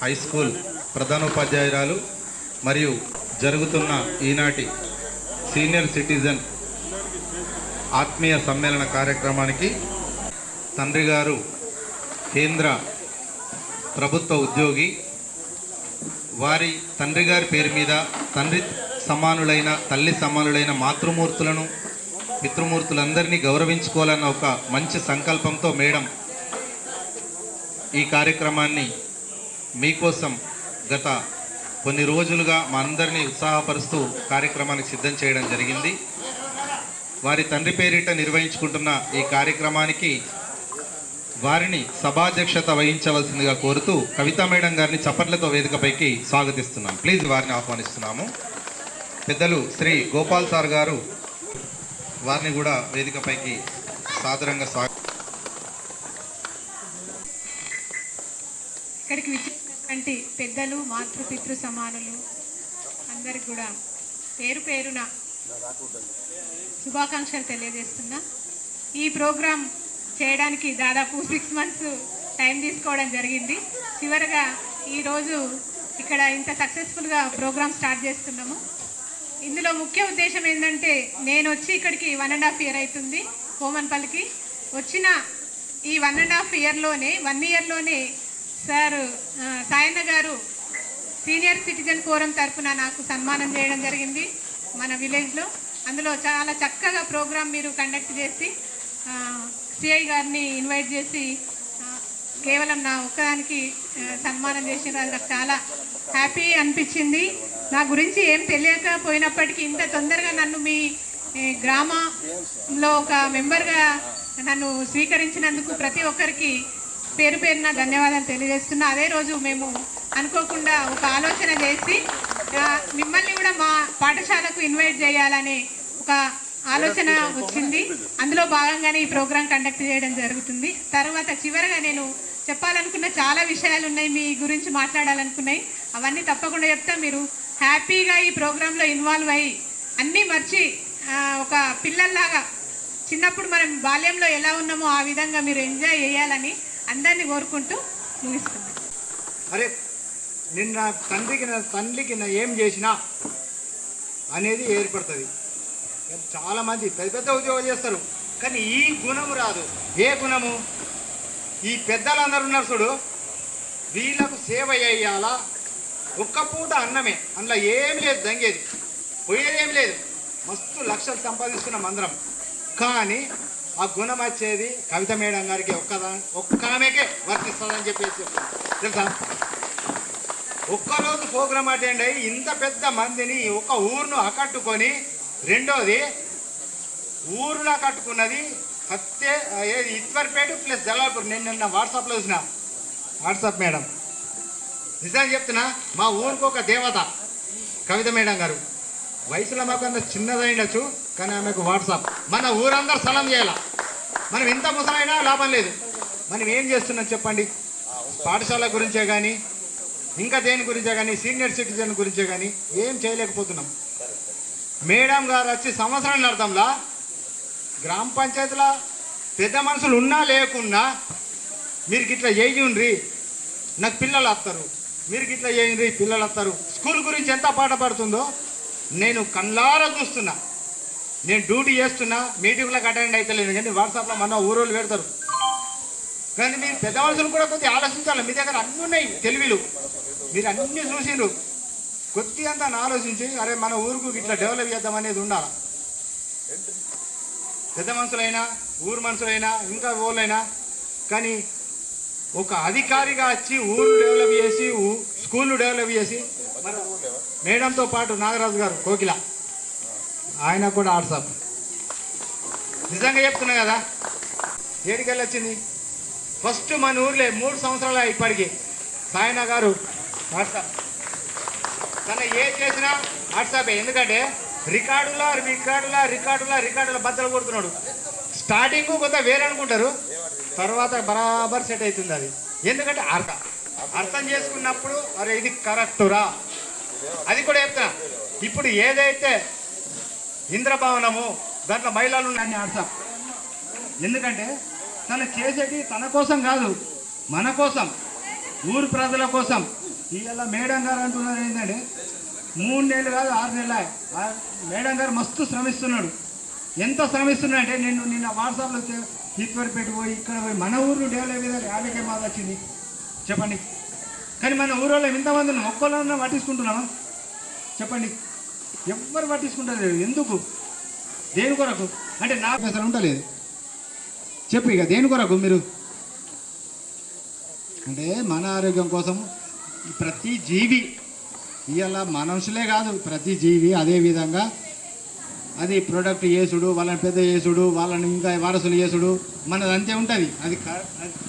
High school ప్రధానోపాధ్యాయురాలు మరియు జరుగుతున్న ఈనాటి సీనియర్ సిటిజన్ ఆత్మీయ సమ్మేళన కార్యక్రమానికి తండ్రి గారు కేంద్ర ప్రభుత్వ ఉద్యోగి, వారి తండ్రి గారి పేరు మీద తండ్రి సమానులైన తల్లి సమానులైన మాతృమూర్తులను పితృమూర్తులందరినీ గౌరవించుకోవాలన్న ఒక మంచి సంకల్పంతో మేడం ఈ కార్యక్రమాన్ని మీకోసం గత కొన్ని రోజులుగా మా అందరినీ ఉత్సాహపరుస్తూ కార్యక్రమానికి సిద్ధం చేయడం జరిగింది. వారి తండ్రి పేరిట నిర్వహించుకుంటున్న ఈ కార్యక్రమానికి వారిని సభాధ్యక్షత వహించవలసిందిగా కోరుతూ కవితా మేడం గారిని చప్పట్లతో వేదికపైకి స్వాగతిస్తున్నాం. ప్లీజ్ వారిని ఆహ్వానిస్తున్నాము. పెద్దలు శ్రీ గోపాల్ సార్ గారు వారిని కూడా వేదికపైకి సాదరంగా ఇక్కడికి విచ్చేసినటువంటి పెద్దలు, మాతృపితృ సమానులు అందరికి కూడా పేరు పేరున శుభాకాంక్షలు తెలియజేస్తున్నా. ఈ ప్రోగ్రాం చేయడానికి దాదాపు 6 months టైం తీసుకోవడం జరిగింది. చివరగా ఈరోజు ఇక్కడ ఇంత సక్సెస్ఫుల్గా ప్రోగ్రాం స్టార్ట్ చేస్తున్నాము. ఇందులో ముఖ్య ఉద్దేశం ఏంటంటే, నేను వచ్చి ఇక్కడికి 1.5 year అవుతుంది. కోమన్పల్లికి వచ్చిన ఈ 1.5 yearలోనే సార్ సాయన్న గారు సీనియర్ సిటిజన్ ఫోరం తరఫున నాకు సన్మానం చేయడం జరిగింది మన విలేజ్లో. అందులో చాలా చక్కగా ప్రోగ్రాం మీరు కండక్ట్ చేసి సిఐ గారిని ఇన్వైట్ చేసి కేవలం నా ఒక్కదానికి సన్మానం చేసిన అది నాకు చాలా హ్యాపీ అనిపించింది. నా గురించి ఏం తెలియకపోయినప్పటికీ ఇంత తొందరగా నన్ను మీ గ్రామంలో ఒక మెంబర్గా నన్ను స్వీకరించినందుకు ప్రతి ఒక్కరికి పేరు పేరున ధన్యవాదాలు తెలియజేస్తున్నా. అదే రోజు మేము అనుకోకుండా ఒక ఆలోచన చేసి మిమ్మల్ని కూడా మా పాఠశాలకు ఇన్వైట్ చేయాలనే ఒక ఆలోచన వచ్చింది. అందులో భాగంగానే ఈ ప్రోగ్రాం కండక్ట్ చేయడం జరుగుతుంది. తర్వాత చివరగా నేను చెప్పాలనుకున్న చాలా విషయాలు ఉన్నాయి, మీ గురించి మాట్లాడాలనుకున్నాయి. అవన్నీ తప్పకుండా చెప్తా. మీరు హ్యాపీగా ఈ ప్రోగ్రాంలో ఇన్వాల్వ్ అయ్యి అన్నీ మర్చి ఒక పిల్లల్లాగా చిన్నప్పుడు మనం బాల్యంలో ఎలా ఉన్నామో ఆ విధంగా మీరు ఎంజాయ్ చేయాలని అందరినీ కోరుకుంటూ ముగిస్తున్నాను. అరే నిన్న తండ్రికి ఏం చేసినా అనేది ఏర్పడుతుంది. చాలామంది పెద్ద పెద్ద ఉద్యోగాలు చేస్తారు, కానీ ఈ గుణం రాదు. ఏ గుణము? ఈ పెద్దలందరూ ఉన్నారు చూడు, వీళ్ళకు సేవ చేయాలా. ఒక్క పూట అన్నమే, అందులో ఏం లేదు, దంగేది పోయేదేం లేదు. మస్తు లక్షలు సంపాదిస్తున్నాం అందరం, కానీ ఆ గుణం వచ్చేది కవిత మేడం గారికి ఒక్క ఆమెకే వర్తిస్తుందని చెప్పేసి తెలుసా. ఒక్కరోజు ప్రోగ్రామ్ అటెండ్ అయ్యి ఇంత పెద్ద మందిని ఒక ఊరును ఆకట్టుకొని, రెండోది ఊరులో కట్టుకున్నది ఇత్వర్పేట ప్లస్ జలాల్పూర్. నేను నిన్న వాట్సాప్లో చూసిన, వాట్సాప్ మేడం నిజంగా చెప్తున్నా, మా ఊరికి ఒక దేవత కవిత మేడం గారు. వయసులో మాకు చిన్నదైండొచ్చు, కానీ ఆమెకు వాట్సాప్. మన ఊరందరూ సలాం చేయాల. మనం ఎంత ముసలైనా లాభం లేదు. మనం ఏం చేస్తున్నాం చెప్పండి? పాఠశాల గురించే కానీ, ఇంకా దేని గురించే కానీ, సీనియర్ సిటిజన్ గురించే కానీ ఏం చేయలేకపోతున్నాం. మేడం గారు వచ్చి సంవత్సరాల అర్థంలా గ్రామ పంచాయతీలో పెద్ద మనుషులు ఉన్నా లేకున్నా మీరు గిట్లా చేయండి, నాకు పిల్లలు వస్తారు, మీరు గిట్లా చేయండి, పిల్లలు వస్తారు. స్కూల్ గురించి ఎంత పాట పడుతుందో నేను కళ్ళారా చూస్తున్నా. నేను డ్యూటీ చేస్తున్నా, మీటింగ్లకు అటెండ్ అవుతలేను, కానీ వాట్సాప్లో మన ఊరోళ్ళు పెడతారు. కానీ మీరు పెద్ద మనుషులు కూడా కొద్దిగా ఆలోచించాలి. మీ దగ్గర అన్నీ ఉన్నాయి తెలివిలు, మీరు అన్నీ చూసిండ్రు. కొద్దిగా అంతా ఆలోచించి అరే మన ఊరుకు ఇట్లా డెవలప్ చేద్దాం అనేది ఉండాలి. పెద్ద మనుషులైనా, ఊరు మనుషులైనా, ఇంకా ఊళ్ళైనా, కానీ ఒక అధికారిగా వచ్చి ఊరు డెవలప్ చేసి, స్కూళ్ళు డెవలప్ చేసి, మేడంతో పాటు నాగరాజు గారు కోకిల, ఆయన కూడా వాట్సాప్. నిజంగా చెప్తున్నా కదా, ఏడికెళ్ళి వచ్చింది ఫస్ట్ మన ఊర్లే 3 సంవత్సరాలు ఇప్పటికి సాయన గారు వాట్సాప్. తన ఏ చేసినా వాట్సాపే. ఎందుకంటే రికార్డుల బద్దలు కొడుతున్నాడు. స్టార్టింగ్ కొంత వేరే అనుకుంటారు, తర్వాత బరాబర్ సెట్ అవుతుంది అది. ఎందుకంటే అర్థం చేసుకున్నప్పుడు అరే ఇది కరెక్టురా, అది కూడా చెప్తున్నా. ఇప్పుడు ఏదైతే ఇంద్రభవనము దాంట్లో మహిళలు ఉన్నాయని అర్థం. ఎందుకంటే తను చేసేది తన కోసం కాదు, మన కోసం. ఊరు ప్రజల కోసం. ఇవాళ మేడం గారు అంటున్నారు ఏంటంటే 3 నెలలు కాదు 6 నెలలు మేడం గారు మస్తు శ్రమిస్తున్నాడు. ఎంత శ్రమిస్తున్నా అంటే నేను నిన్న వాట్సాప్లో తీర్పరిపేట పోయి ఇక్కడ పోయి మన ఊరు డెవలప్ మీద 50కే మాది వచ్చింది చెప్పండి. కానీ మన ఊరిలో ఇంతమందిని ఒక్కళ్ళన్నా పట్టించుకుంటున్నామా చెప్పండి? ఎవ్వరు పట్టించుకుంటారు. ఎందుకు? దేని కొరకు అంటే నాకు అసలు ఉండలేదు చెప్పు. ఇక దేని కొరకు మీరు అంటే మన ఆరోగ్యం కోసం ప్రతి జీవి ఇవాళ మనుషులే కాదు ప్రతి జీవి అదేవిధంగా అది ప్రోడక్ట్ చేసుడు, వాళ్ళని పెద్ద చేసుడు, వాళ్ళని ఇంకా వారసులు చేసుడు మనది అంతే ఉంటుంది. అది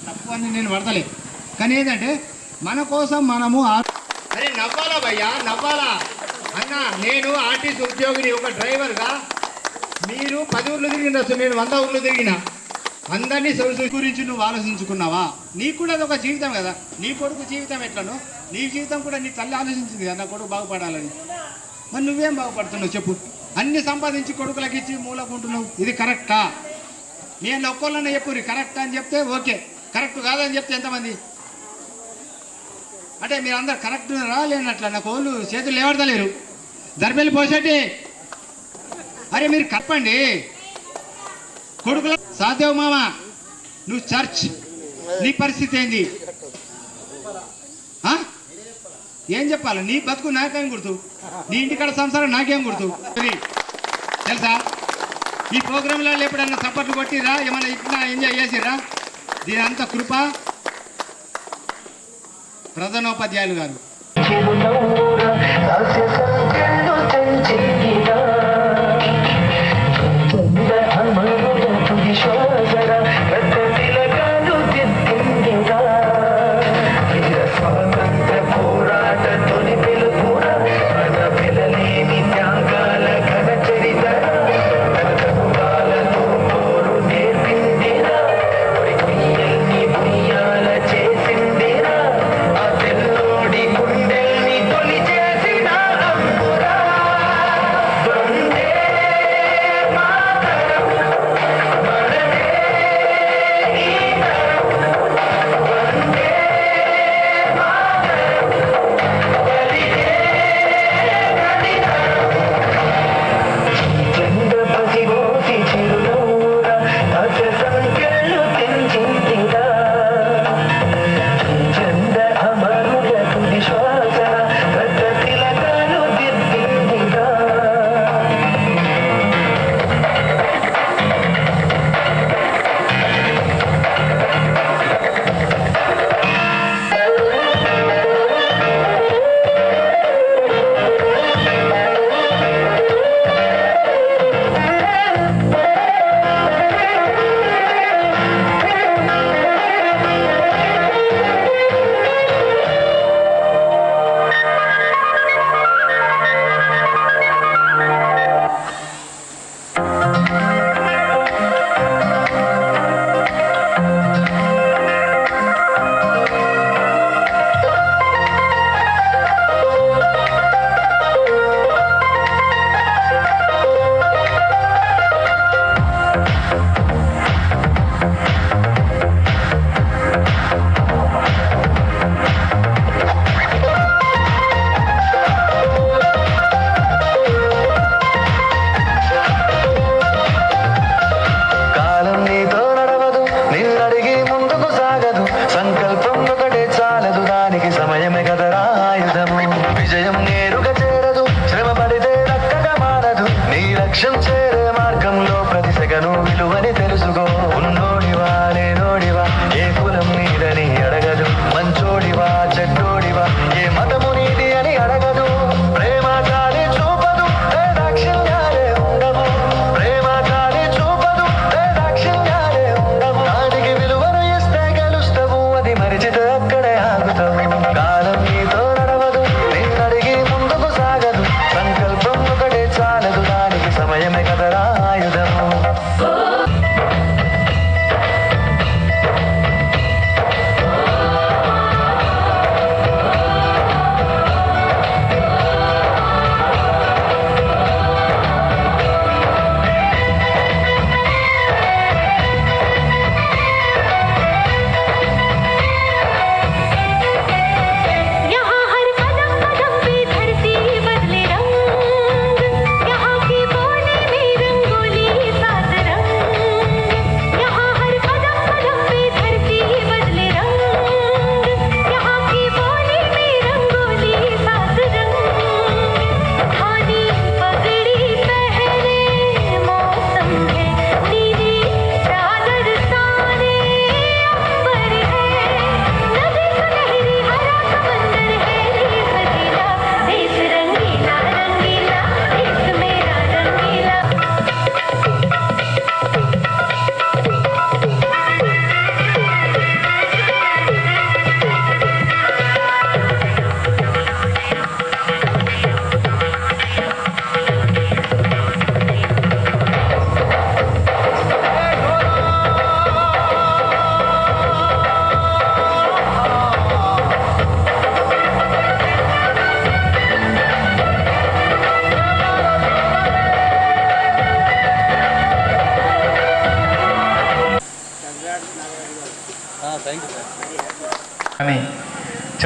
తప్పు అని నేను పడతలే. కానీ ఏంటంటే మన కోసం మనము అరే నవ్వాలా భయ్యా నవ్వాలా అన్న. నేను ఆర్టీసీ ఉద్యోగిని, ఒక డ్రైవర్గా. మీరు 10 ఊర్లు తిరిగినచ్చు, నేను 100 ఊర్లు తిరిగిన. అందరినీ సొసైటీ గురించి నువ్వు ఆలోచించుకున్నావా? నీకు కూడా అది ఒక జీవితం కదా. నీ కొడుకు జీవితం ఎట్లను, నీ జీవితం కూడా నీ తల్లి ఆలోచించింది కదా నా కొడుకు బాగుపడాలని. మరి నువ్వేం బాగుపడుతున్నావు చెప్పు? అన్ని సంపాదించి కొడుకులకు ఇచ్చి మూలకుంటున్నావు. ఇది కరెక్టా? నేను ఒక్కళ్ళనే చెప్పుర్రి కరెక్ట్ అని చెప్తే ఓకే, కరెక్ట్ కాదని చెప్తే ఎంతమంది? అంటే మీరు అందరు కరెక్ట్ రాలేనట్ల నాకు వాళ్ళు చేతులు లేవడతలేరు. దర్బెల్లి పోసేటి అరే మీరు కప్పండి కొడుకుల సాధ్యవు మామ. నువ్వు చర్చ్, నీ పరిస్థితి ఏంది? ఏం చెప్పాలి? నీ బతుకు నాకేం గుర్తు, నీ ఇంటికాడ సంసారం నాకేం గుర్తు తెలుసా? ఈ ప్రోగ్రాంలలో ఎప్పుడన్నా సపోర్ట్లు కొట్టిరా, ఏమన్నా ఇట్లా ఎంజాయ్ చేసిరా? దీని అంత కృప ప్రధానోపాధ్యాయులు గారు.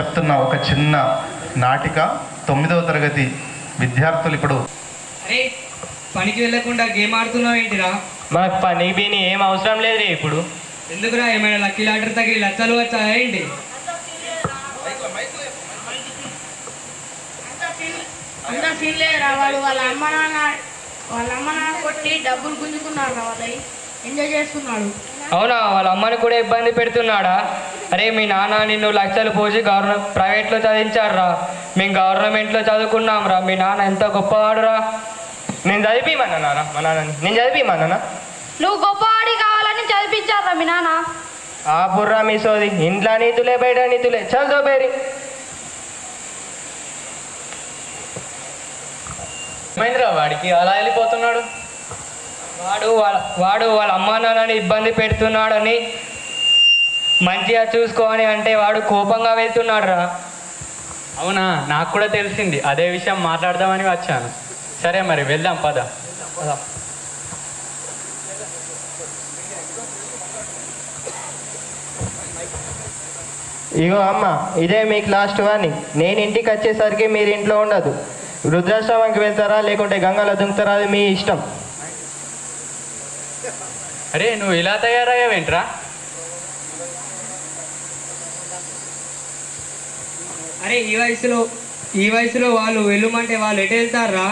చెప్తున్న ఒక చిన్న నాటిక 9వ తరగతి విద్యార్థులు ఇప్పుడు. అరే పనికి వెళ్ళకుండా గేమ్ ఆడుతున్నావు ఏంటిరా? మాకు పని బిని ఏం అవసరం లేదు ఇప్పుడు. ఎందుకురా, ఏమైనా లక్కీ లాటరీ తగిలి లచ్చలు వచ్చాయా ఏంటి? అంత సీన్ లేదురా. వాళ్ళ అమ్మ నాన్న కొట్టి డబ్బులు గుంజుకున్నారు రా. వాళ్ళవి ఎంజాయ్ చేస్తున్నాడు. అవునా, వాళ్ళ అమ్మని కూడా ఇబ్బంది పెడుతున్నాడా? అరే మీ నాన్న నిన్ను లక్షలు పోసి ప్రైవేట్లో చదివించాడురా. మేము గవర్నమెంట్లో చదువుకున్నాం రా. మీ నాన్న ఎంత గొప్పవాడురా. నేను చదివిమన్నారా మా నాన్నని? నేను చదివిమన్నా? నువ్వు గొప్పవాడి కావాలని చదివించారా మీ నాన్న? ఆ బుర్రా మీ సోది. ఇంట్లో నీతులే బయట నీతులే. చల్దో బేరి. ఏమైందిరా వాడికి అలా వెళ్ళిపోతున్నాడు? వాడు వాళ్ళ అమ్మా నాన్నని ఇబ్బంది పెడుతున్నాడని మంచిగా చూసుకోని అంటే వాడు కోపంగా వెళ్తున్నాడు రా. అవునా, నాకు కూడా తెలిసింది. అదే విషయం మాట్లాడదామని వచ్చాను. సరే మరి వెళ్దాం, పద. ఇగో అమ్మ, ఇదే మీకు లాస్ట్ వార్నింగ్. నేను ఇంటికి వచ్చేసరికి మీరు ఇంట్లో ఉండదు. వృద్ధాశ్రమానికి వెళ్తారా లేకుంటే గంగలో దుంకుతారా, అది మీ ఇష్టం. అరే నువ్వు ఇలా తయారయ్యావేంట్రా? అరే ఈ వయసులో వాళ్ళు వెళ్ళమంటే వాళ్ళు ఎటు వెళ్తారా?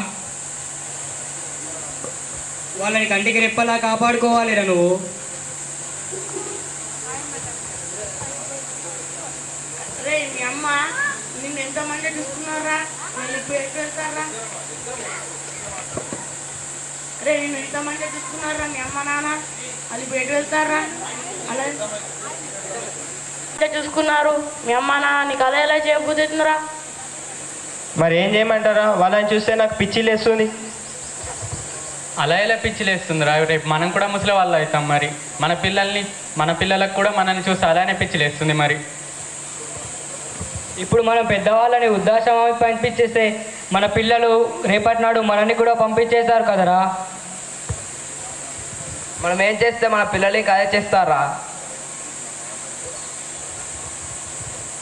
వాళ్ళని కంటికి రెప్పలా కాపాడుకోవాలిరా నువ్వు. రే మీ అమ్మ నిన్ను ఎంతమంది చూసుకున్నారా? వాళ్ళు ఇప్పుడు ఎటు వెళ్తారా? రే నిన్ను ఎంతమంది చూసుకున్నారా మీ అమ్మ నాన్న? వాళ్ళు ఇప్పుడు ఎటు వెళ్తారా? అలా చూసుకున్నారు మీ అమ్మ నాన్న. నీకు అలా ఎలా చేయబోతుందిరా? మరి ఏం చేయమంటారా? వాళ్ళని చూస్తే నాకు పిచ్చి లేస్తుంది. అలా ఎలా పిచ్చిలేస్తుందిరా? రేపు మనం కూడా ముసలి వాళ్ళు అవుతాం. మరి మన పిల్లలకు కూడా మనల్ని చూస్తే అలానే పిచ్చిలేస్తుంది. మరి ఇప్పుడు మనం పెద్దవాళ్ళని వృద్ధాశ్రమానికి పంపించేస్తే మన పిల్లలు రేపటి నాడు మనల్ని కూడా పంపించేస్తారు కదరా. మనం ఏం చేస్తే మన పిల్లలు అదే చేస్తారా?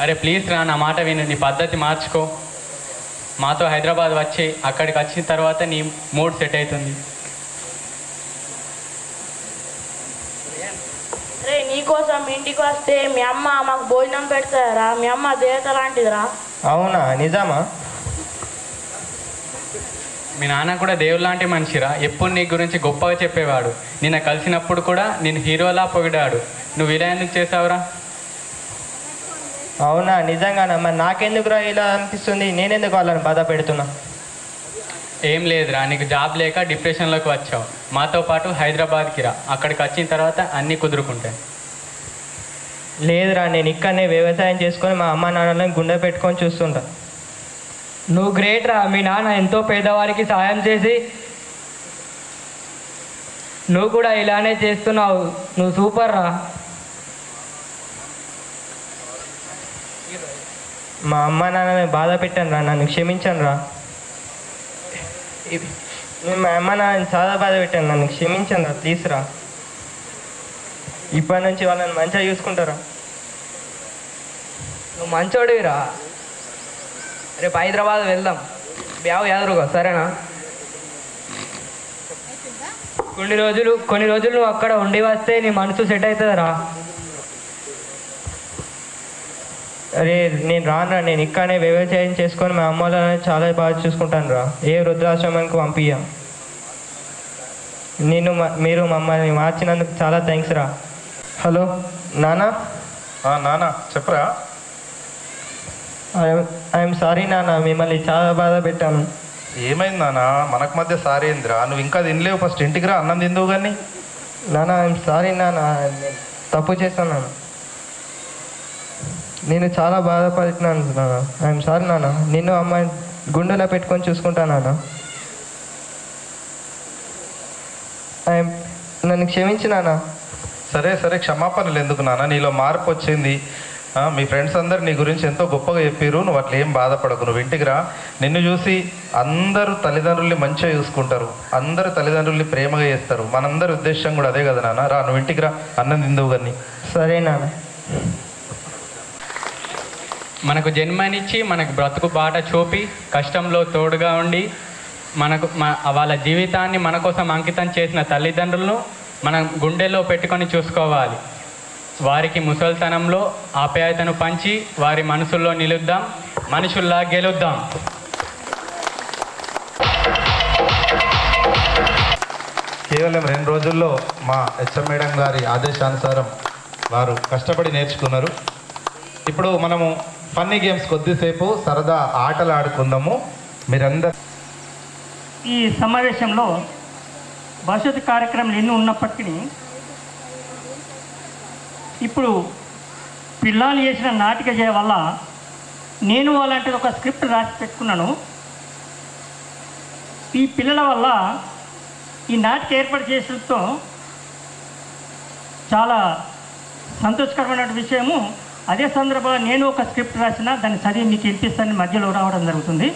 అరే ప్లీజ్ రా, నా మాట విను. నీ పద్ధతి మార్చుకో. మాతో హైదరాబాద్ వచ్చి అక్కడికి వచ్చిన తర్వాత నీ మూడ్ సెట్ అవుతుంది. రే నీకోసం ఇంటికి వస్తే మీ అమ్మ మాకు భోజనం పెడతారా? మీ అమ్మ దేవత లాంటిదిరా. అవునా, నిజమా? మీ నాన్న కూడా దేవుడు లాంటి మనిషిరా. ఎప్పుడు నీ గురించి గొప్పగా చెప్పేవాడు. నిన్న కలిసినప్పుడు కూడా నేను హీరోలా పొగిడాడు. నువ్వు ఇలా ఎందుకు చేసావురా? అవునా, నిజంగానా? మరి నాకెందుకురా ఇలా అనిపిస్తుంది? నేనెందుకు వాళ్ళని బాధ పెడుతున్నా? ఏం లేదురా, నీకు జాబ్ లేక డిప్రెషన్లోకి వచ్చావు. మాతో పాటు హైదరాబాద్కి రా. అక్కడికి వచ్చిన తర్వాత అన్నీ కుదురుకుంటాయి. లేదురా, నేను ఇక్కడనే వ్యవసాయం చేసుకొని మా అమ్మ నాన్నలను గుండె పెట్టుకొని చూస్తుంటా. నువ్వు గ్రేట్ రా. మీ నాన్న ఎంతో పేదవారికి సాయం చేసి నువ్వు కూడా ఇలానే చేస్తున్నావు. నువ్వు సూపర్ రా. మా అమ్మ నాన్నని బాధ పెట్టాను రా. నన్ను క్షమించాను రా. మా అమ్మ నాన్నని చాలా బాధ పెట్టాను. నన్ను క్షమించాను రా. ప్లీజ్ రా. ఇప్పటి నుంచి వాళ్ళని మంచిగా చూసుకుంటారా? నువ్వు మంచోడివిరా. రేపు హైదరాబాద్ వెళ్దాం. బ్యావ్ ఎదురుగా, సరేనా? కొన్ని రోజులు నువ్వు అక్కడ ఉండి వస్తే నీ మనసు సెట్ అవుతుందిరా. అరే నేను రానురా. నేను ఇక్కడనే వ్యవసాయం చేసుకొని మా అమ్మ వాళ్ళని చాలా బాగా చూసుకుంటాను రా. ఏ వృద్ధాశ్రమానికి పంపించా. మీరు మమ్మల్ని మార్చినందుకు చాలా థ్యాంక్స్ రా. హలో నానా. నాన్న చెప్పరా? ఐఎమ్ సారీ నాన్న, మిమ్మల్ని చాలా బాధ పెట్టాను. ఏమైంది నాన్న? మనకు మధ్య సారీ ఏందిరా? నువ్వు ఇంకా తినలేవు. ఫస్ట్ ఇంటికి రా, అన్నం తిందువు కానీ. నాన్న ఐఎమ్ సారీ నాన్న, తప్పు చేశాను నాన్న. నేను చాలా బాధపడుతున్నాను నాన్న. ఐఎమ్ సారీ నాన్న. నిన్ను అమ్మాయి గుండెలో పెట్టుకొని చూసుకుంటాను నాన్న. నన్ను క్షమించు నాన్న. సరే సరే, క్షమాపణలు ఎందుకు నాన్న? నీలో మార్పు వచ్చింది. మీ ఫ్రెండ్స్ అందరు నీ గురించి ఎంతో గొప్పగా చెప్పారు. నువ్వు అట్లా ఏం బాధపడకు. నువ్వు ఇంటికి రా. నిన్ను చూసి అందరూ తల్లిదండ్రుల్ని మంచిగా చూసుకుంటారు. అందరూ తల్లిదండ్రుల్ని ప్రేమగా చేస్తారు. మనందరి ఉద్దేశం కూడా అదే కదా నాన్న. రా, నువ్వు ఇంటికి రా, అన్నం తిందువు కానీ. సరే నాన్న. మనకు జన్మనిచ్చి మనకు బ్రతుకు బాట చూపి కష్టంలో తోడుగా ఉండి వాళ్ళ జీవితాన్ని మన కోసం అంకితం చేసిన తల్లిదండ్రులను మనం గుండెల్లో పెట్టుకొని చూసుకోవాలి. వారికి ముసలితనంలో ఆప్యాయతను పంచి వారి మనసుల్లో నిలుద్దాం, మనుషుల్లా గెలుద్దాం. కేవలం 2 రోజుల్లో మా హెచ్ఎం మేడం గారి ఆదేశానుసారం వారు కష్టపడి నేర్చుకున్నారు. ఇప్పుడు మనము ఫన్నీ గేమ్స్ కొద్దిసేపు సరదా ఆటలు ఆడుకుందాము. మీరందరూ ఈ సమావేశంలో భవిష్యత్తు కార్యక్రమాలు ఎన్ని ఉన్నప్పటికీ ఇప్పుడు పిల్లలు చేసిన నాటిక చేయ వల్ల నేను అలాంటిది ఒక స్క్రిప్ట్ రాసి పెట్టుకున్నాను. ఈ పిల్లల వల్ల ఈ నాటిక ఏర్పాటు చేసడంతో చాలా సంతోషకరమైన విషయము. అదే సందర్భంగా నేను ఒక స్క్రిప్ట్ రాసిన దాన్ని చదివి మీకు వినిపిస్తానని మధ్యలో రావడం జరుగుతుంది.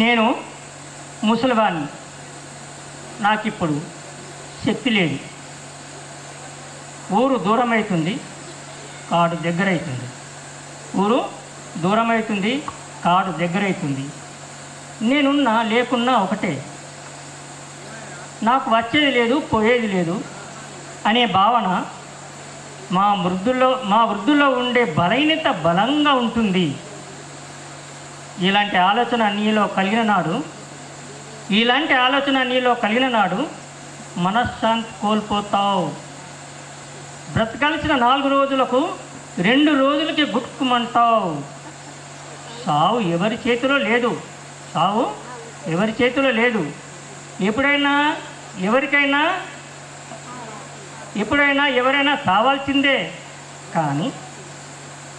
నేను ముసలివాణ్ణి, నాకిప్పుడు శక్తి లేదు. ఊరు దూరం అవుతుంది, కాడు దగ్గర అవుతుంది. ఊరు దూరం అవుతుంది, కాడు దగ్గర అవుతుంది. నేనున్నా లేకున్నా ఒకటే. నాకు వచ్చేది లేదు, పోయేది లేదు అనే భావన మా వృద్ధుల్లో ఉండే బలహీనత బలంగా ఉంటుంది. ఇలాంటి ఆలోచన నీలో కలిగిన నాడు మనశ్శాంతి కోల్పోతావు. బ్రతకాల్సిన 4 రోజులకు 2 రోజులకి గుట్టుకుమంటావు. సావు ఎవరి చేతిలో లేదు. ఎప్పుడైనా ఎవరైనా సావాల్సిందే.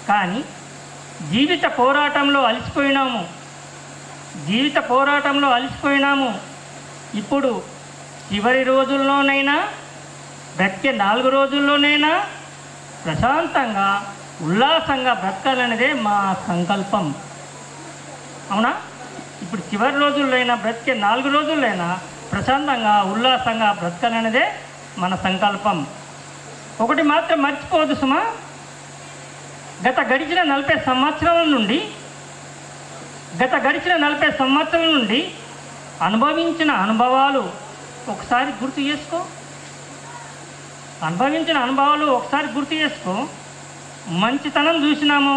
కానీ జీవిత పోరాటంలో అలసిపోయినాము. ఇప్పుడు చివరి రోజుల్లోనైనా, బ్రతికే 4 రోజుల్లోనైనా ప్రశాంతంగా ఉల్లాసంగా బ్రతకాలనేదే మా సంకల్పం. అవునా? ఇప్పుడు చివరి రోజుల్లో బ్రతికే 4 రోజులైనా ప్రశాంతంగా ఉల్లాసంగా బ్రతకాలనేదే మన సంకల్పం. ఒకటి మాత్రం మర్చిపోవద్దు సుమా, గత గడిచిన 40 సంవత్సరాల నుండి అనుభవించిన అనుభవాలు ఒకసారి గుర్తు చేసుకో. మంచితనం చూసినాము,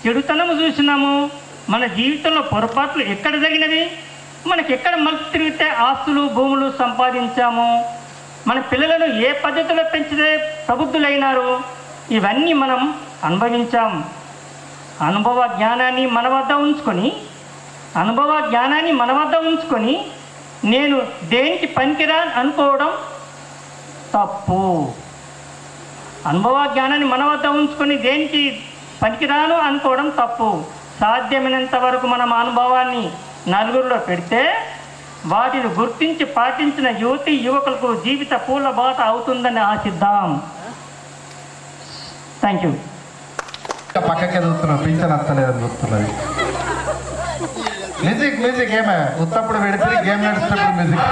చెడుతనం చూసినాము. మన జీవితంలో పొరపాట్లు ఎక్కడ జరిగినవి, మనకి ఎక్కడ మలుపు తిరిగితే ఆస్తులు భూములు సంపాదించాము, మన పిల్లలను ఏ పద్ధతిలో పెంచితే ప్రబుద్ధులైనారు, ఇవన్నీ మనం అనుభవించాం. అనుభవ జ్ఞానాన్ని మన వద్ద ఉంచుకొని నేను దేనికి పనికిరా అనుకోవడం తప్పు. అనుభవ జ్ఞానాన్ని మన వద్ద ఉంచుకొని దేనికి పనికిరాను అనుకోవడం తప్పు. సాధ్యమైనంత వరకు మనం అనుభవాన్ని నలుగురిలో పెడితే వాటిని గుర్తించి పాటించిన యువకులకు జీవిత పూల బాట అవుతుందని ఆశిద్దాం. Thank you. పక్కకే చూస్తున్నాం, పింఛన్ వస్తలేదని చూస్తున్నది. మ్యూజిక్ ఏమే ఉత్తప్పుడు పెడితే గేమ్ నడిచినప్పుడు మ్యూజిక్.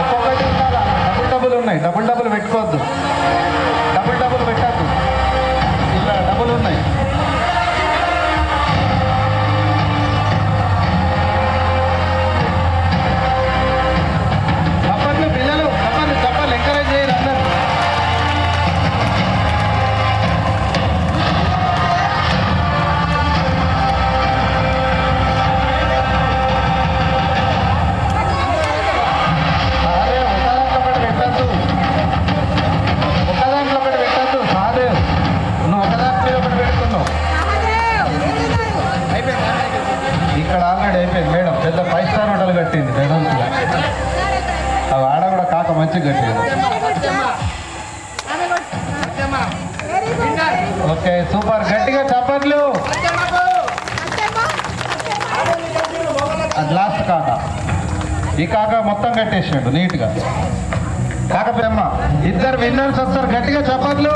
ఒక్కొక్కటి డబుల్ ఉన్నాయి. డబుల్ పెట్టుకోవద్దు, డబుల్ పెట్టద్దు. ఇలా డబుల్ ఉన్నాయి. పిల్లలు చప్పట్లు ఎంకరేజ్ చేయరు అందరు. ఇక్కడ ఆల్రెడీ అయిపోయింది మేడం. పెద్ద 5 స్టార్ హోటల్ కట్టింది మేడం. అవి ఆడ కూడా కాక మంచిగా కట్టింది. Okay, super. గట్టిగా చప్పట్లు. అది లాస్ట్ కాక. ఈ కాక మొత్తం కట్టేసాడు నీట్గా. కాకపోతేమ్మ ఇద్దరు విన్నర్స్ వస్తారు. గట్టిగా చప్పట్లు.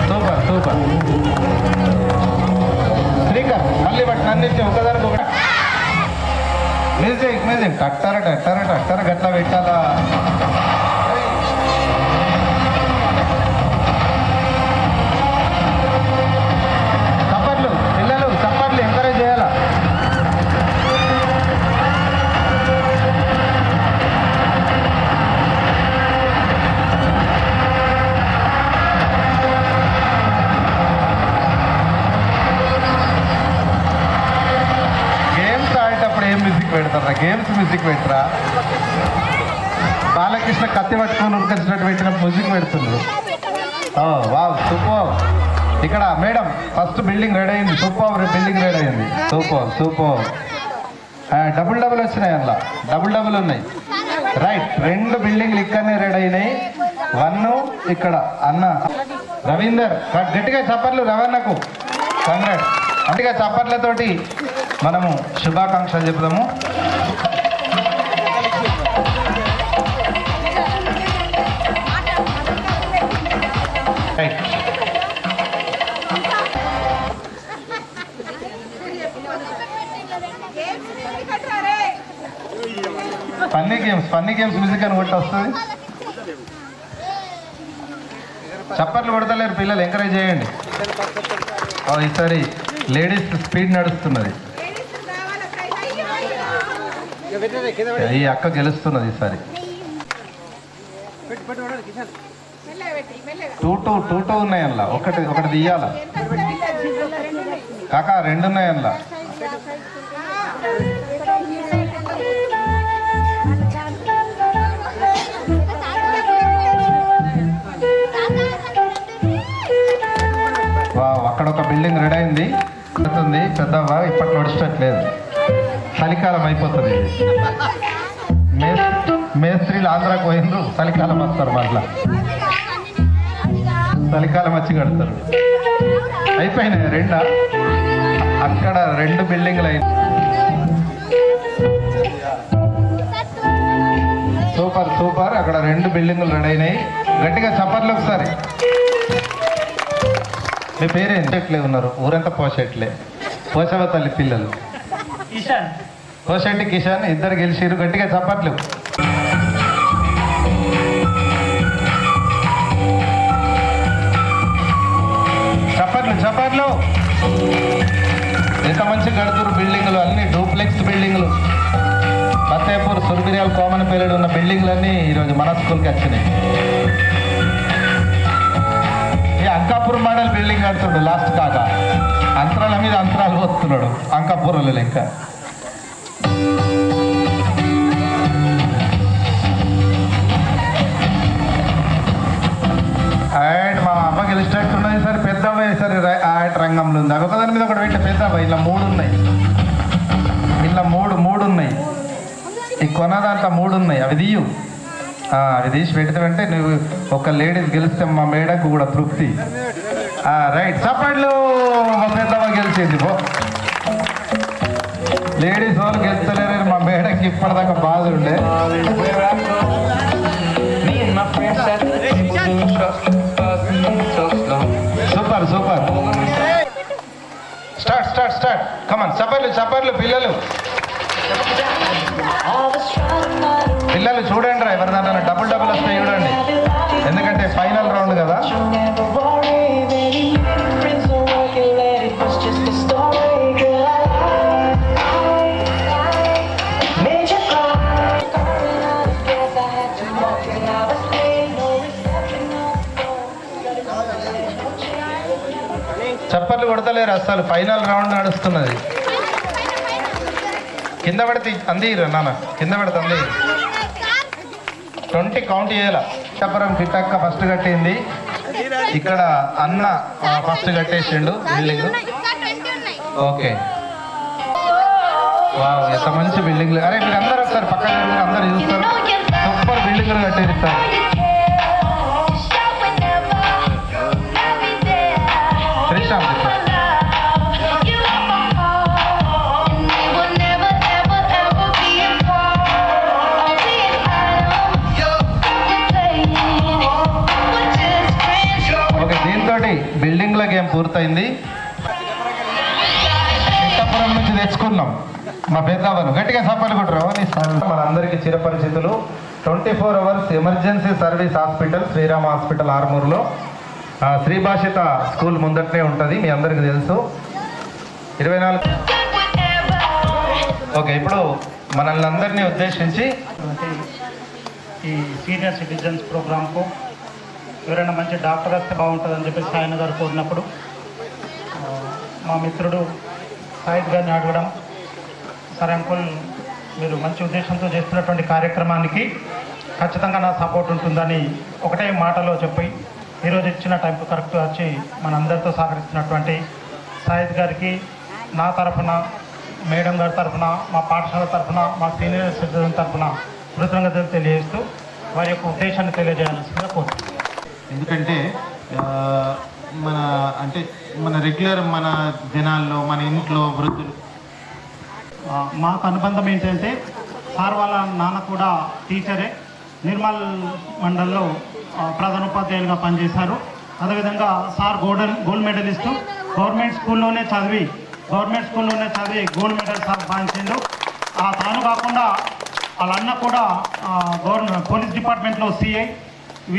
సూపర్. సూపర్. శ్రీకర్ మళ్ళీ బట్టి నన్ను ఒకదానికి ఒక మ్యూజిక్ మ్యూజిక్ టట్టర టట్టర టట్టర గట్లా పెట్టాలా. చప్పట్లు పిల్లలు చప్పట్లు ఎంకరేజ్ చేయాలా. గేమ్స్ ఆడేటప్పుడు ఏం మ్యూజిక్ పెడతారా? గేమ్స్ మ్యూజిక్ పెట్టరా? బాలకృష్ణ కత్తి పట్టుకొని ఉరికొచ్చినట్టు పెట్టిన మ్యూజిక్ పెడుతున్నారు. Wow super. ఇక్కడ మేడం ఫస్ట్ బిల్డింగ్ రెడీ అయింది. సూపర్ బిల్డింగ్ రెడీ అయింది. Super super. డబుల్ డబుల్ వచ్చినాయి అందులో. డబుల్ డబుల్ ఉన్నాయి. రైట్ 2 బిల్డింగ్లు ఇక్కడనే రెడీ అయినాయి. 1 ఇక్కడ అన్న రవీందర్ గట్టిగా చప్పట్లు రవణకు కంగ్రాట్. గట్టిగా చప్పట్లతోటి మనము శుభాకాంక్షలు చెప్దాము. రైట్ ఫన్నీ గేమ్స్ మ్యూజిక్ అని కొట్టి వస్తుంది. చప్పట్లు కొడతలేరు పిల్లలు, ఎంకరేజ్ చేయండి. ఈసారి లేడీస్ స్పీడ్ నడుస్తున్నది. ఈ అక్క గెలుస్తున్నది ఈసారి. 2-2 ఉన్నాయి అందులో. ఒకటి తీయాల కాకా. 2 ఉన్నాయి అందులో. అక్కడ ఒక బిల్డింగ్ రెడీ అయింది. పెద్దవా ఇప్పట్లో నడిచట్లేదు. చలికాలం అయిపోతుంది. మేస్త్రీలు ఆంధ్రాకు పోయిండ్రు. చలికాలం వస్తారు మళ్ళా. చలికాలం వచ్చి కడతారు. అయిపోయినాయి 2. అక్కడ 2 బిల్డింగ్లు అయింది. Super super. అక్కడ 2 బిల్డింగులు రెడీ అయినాయి. గట్టిగా చప్పట్లు ఒకసారి. మీ పేరేంటి? ఎట్లే ఉన్నారు? ఊరంతా పోషెట్లే. పోషవ తల్లి పిల్లలు. పోషెట్టి కిషన్ ఇద్దరు గెలిచిరు. గట్టిగా చప్పట్లు. చప్పట్లు చప్పట్లు. ఎంత మంచి కడుతురు బిల్డింగులు. అన్ని డూప్లెక్స్ బిల్డింగులు. ఫతేపూర్ సుర్బిరియాల్ కామన్ పీరియడ్ ఉన్న బిల్డింగ్లన్నీ ఈరోజు మన స్కూల్కి వచ్చినాయి. ఈ అంకాపూర్ మోడల్ బిల్డింగ్ కడుతున్నాడు లాస్ట్ కాక. అంతరాల మీద అంతరాలు పోతున్నాడు అంకాపూర్లో లెక్క. అండ్ మా అమ్మ గెలిచినట్టున్నది. సరే పెద్దవ్వ సరే ఆట రంగంలో ఉంది. ఒకదాని మీద ఒకటి పెట్టే పెద్దవ్వ. ఇలా 3 ఉన్నాయి. ఇలా 3 ఉన్నాయి. ఈ కొనదాంట్లో 3 ఉన్నాయి. అవి తీయు. అవి తీసి పెడితే నువ్వు ఒక లేడీస్ గెలిస్తే మా మేడకు కూడా తృప్తి. రైట్ చప్పట్లు. మా పెద్దమ్మ గెలిచేది. లేడీస్ వాళ్ళు గెలుస్తలేరు. మా మేడకి ఇప్పటిదాకా బాధ ఉండే. Super super. Start come on. చప్పట్లు పిల్లలు. పిల్లలు చూడండి రా. ఎవరి దాంట్లో డబుల్ వస్తాయి చూడండి. ఎందుకంటే ఫైనల్ రౌండ్ కదా. చప్పట్లు కొడతలేరు అసలు. ఫైనల్ రౌండ్ నడుస్తున్నది. కింద పడితే అందిరు నాన్న. కింద పడితే అందిరు. 20 కౌంట్ చేయాల. చప్పరం కిట్టక్క ఫస్ట్ కట్టింది. ఇక్కడ అన్న ఫస్ట్ కట్టేసిండు బిల్డింగ్. ఓకే వావ్ ఎంత మంచి బిల్డింగ్లు. అరే మీరు అందరూ ఒకసారి పక్కన అందరు చూస్తారు. సూపర్ బిల్డింగ్లు కట్టేస్తారు. శ్రీశాంత్ బిల్డింగ్ టీంల గేమ్ పూర్తయింది. ఇట్టపురం నుంచి తెచ్చుకున్నాం మా పెద్దవను. గట్టిగా సఫలు కొట్టరు. మనందరికీ చిరపరిచితులు 24 hours emergency service hospital Srirama hospital ఆర్మూర్లో శ్రీభాషిత స్కూల్ ముందటనే ఉంటుంది, మీ అందరికీ తెలుసు. 24. ఓకే, ఇప్పుడు మనల్ని అందరినీ ఉద్దేశించి ఈ సీనియర్ సిటిజన్స్ ప్రోగ్రాంకు ఎవరైనా మంచి డాక్టర్ వస్తే బాగుంటుందని చెప్పేసి ఆయన గారు కోరినప్పుడు మా మిత్రుడు సాయిద్ గారిని అడగడం, సరే అంకుల్ మీరు మంచి ఉద్దేశంతో చేస్తున్నటువంటి కార్యక్రమానికి ఖచ్చితంగా నా సపోర్ట్ ఉంటుందని ఒకటే మాటలో చెప్పి ఈరోజు ఇచ్చిన టైంకు కరెక్ట్గా వచ్చి మనందరితో సహకరిస్తున్నటువంటి సాయిద్ గారికి నా తరఫున, మేడం గారి తరఫున, మా పాఠశాల తరఫున, మా సీనియర్ సిటిజన్ తరఫున కృతజ్ఞతలు తెలియజేస్తూ వారి యొక్క ఉద్దేశాన్ని తెలియజేయాల్సిందిగా కోరుతున్నాను. ఎందుకంటే మన రెగ్యులర్ మన జనాల్లో మన ఇంట్లో వృద్ధులు మాకు అనుబంధం ఏంటంటే సార్ వాళ్ళ నాన్న కూడా టీచరే, నిర్మల్ మండల్లో ప్రధానోపాధ్యాయులుగా పనిచేశారు. అదేవిధంగా సార్ గోల్డ్ మెడలిస్టు, గవర్నమెంట్ స్కూల్లోనే చదివి గోల్డ్ మెడల్ సంపాదించిండు. తాను కాకుండా వాళ్ళ అన్న కూడా పోలీస్ డిపార్ట్మెంట్లో సిఐ.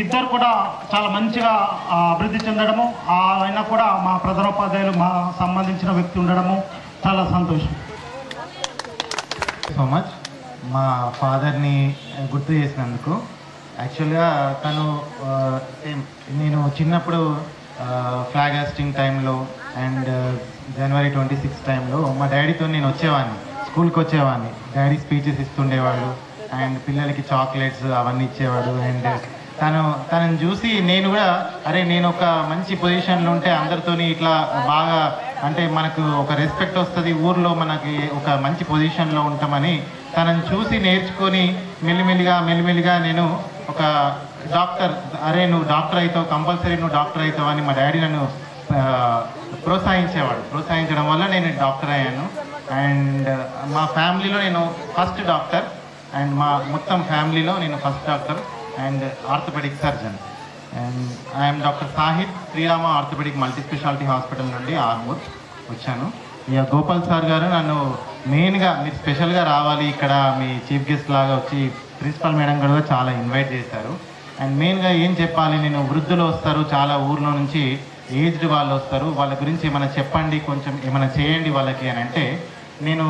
ఇద్దరు కూడా చాలా మంచిగా అభివృద్ధి చెందడము, ఆయన కూడా మా ప్రధానోపాధ్యాయులు మా సంబంధించిన వ్యక్తి ఉండడము చాలా సంతోషం. సో మచ్ మా ఫాదర్ని గుర్తు చేసినందుకు. యాక్చువల్గా తను నేను చిన్నప్పుడు ఫ్లాగ్ హాస్టింగ్ టైంలో అండ్ జనవరి 26 టైంలో మా డాడీతో నేను వచ్చేవాడిని, స్కూల్కి వచ్చేవాడిని. డాడీ స్పీచెస్ ఇస్తుండేవాళ్ళు అండ్ పిల్లలకి చాక్లెట్స్ అవన్నీ ఇచ్చేవాడు. అండ్ తనని చూసి నేను కూడా నేను ఒక మంచి పొజిషన్లో ఉంటే అందరితోని ఇట్లా బాగా మనకు ఒక రెస్పెక్ట్ వస్తుంది, ఊర్లో మనకి ఒక మంచి పొజిషన్లో ఉంటామని తనని చూసి నేర్చుకొని మెల్లిమెల్లిగా నేను ఒక డాక్టర్, నువ్వు డాక్టర్ అవుతావు, కంపల్సరీ నువ్వు డాక్టర్ అవుతావు అని మా డాడీ నన్ను ప్రోత్సహించడం వల్ల నేను డాక్టర్ అయ్యాను. అండ్ మా ఫ్యామిలీలో నేను ఫస్ట్ డాక్టర్, అండ్ మా మొత్తం ఫ్యామిలీలో నేను first doctor and orthopaedic surgeon. And I'm doctor Sahid, Srirama orthopaedic multi speciality hospital నుండి ఆర్మూర్ వచ్చాను. ఇక గోపాల్ సార్ గారు నన్ను మెయిన్గా మీరు స్పెషల్గా రావాలి ఇక్కడ మీ చీఫ్ గెస్ట్ లాగా వచ్చి ప్రిన్సిపల్ మేడం కూడా చాలా ఇన్వైట్ చేశారు. అండ్ మెయిన్గా ఏం చెప్పాలి, నేను వృద్ధులు వస్తారు చాలా ఊర్లో నుంచి, ఏజ్డ్ వాళ్ళు వస్తారు, వాళ్ళ గురించి ఏమైనా చెప్పండి, కొంచెం ఏమైనా చేయండి వాళ్ళకి అని అంటే నేను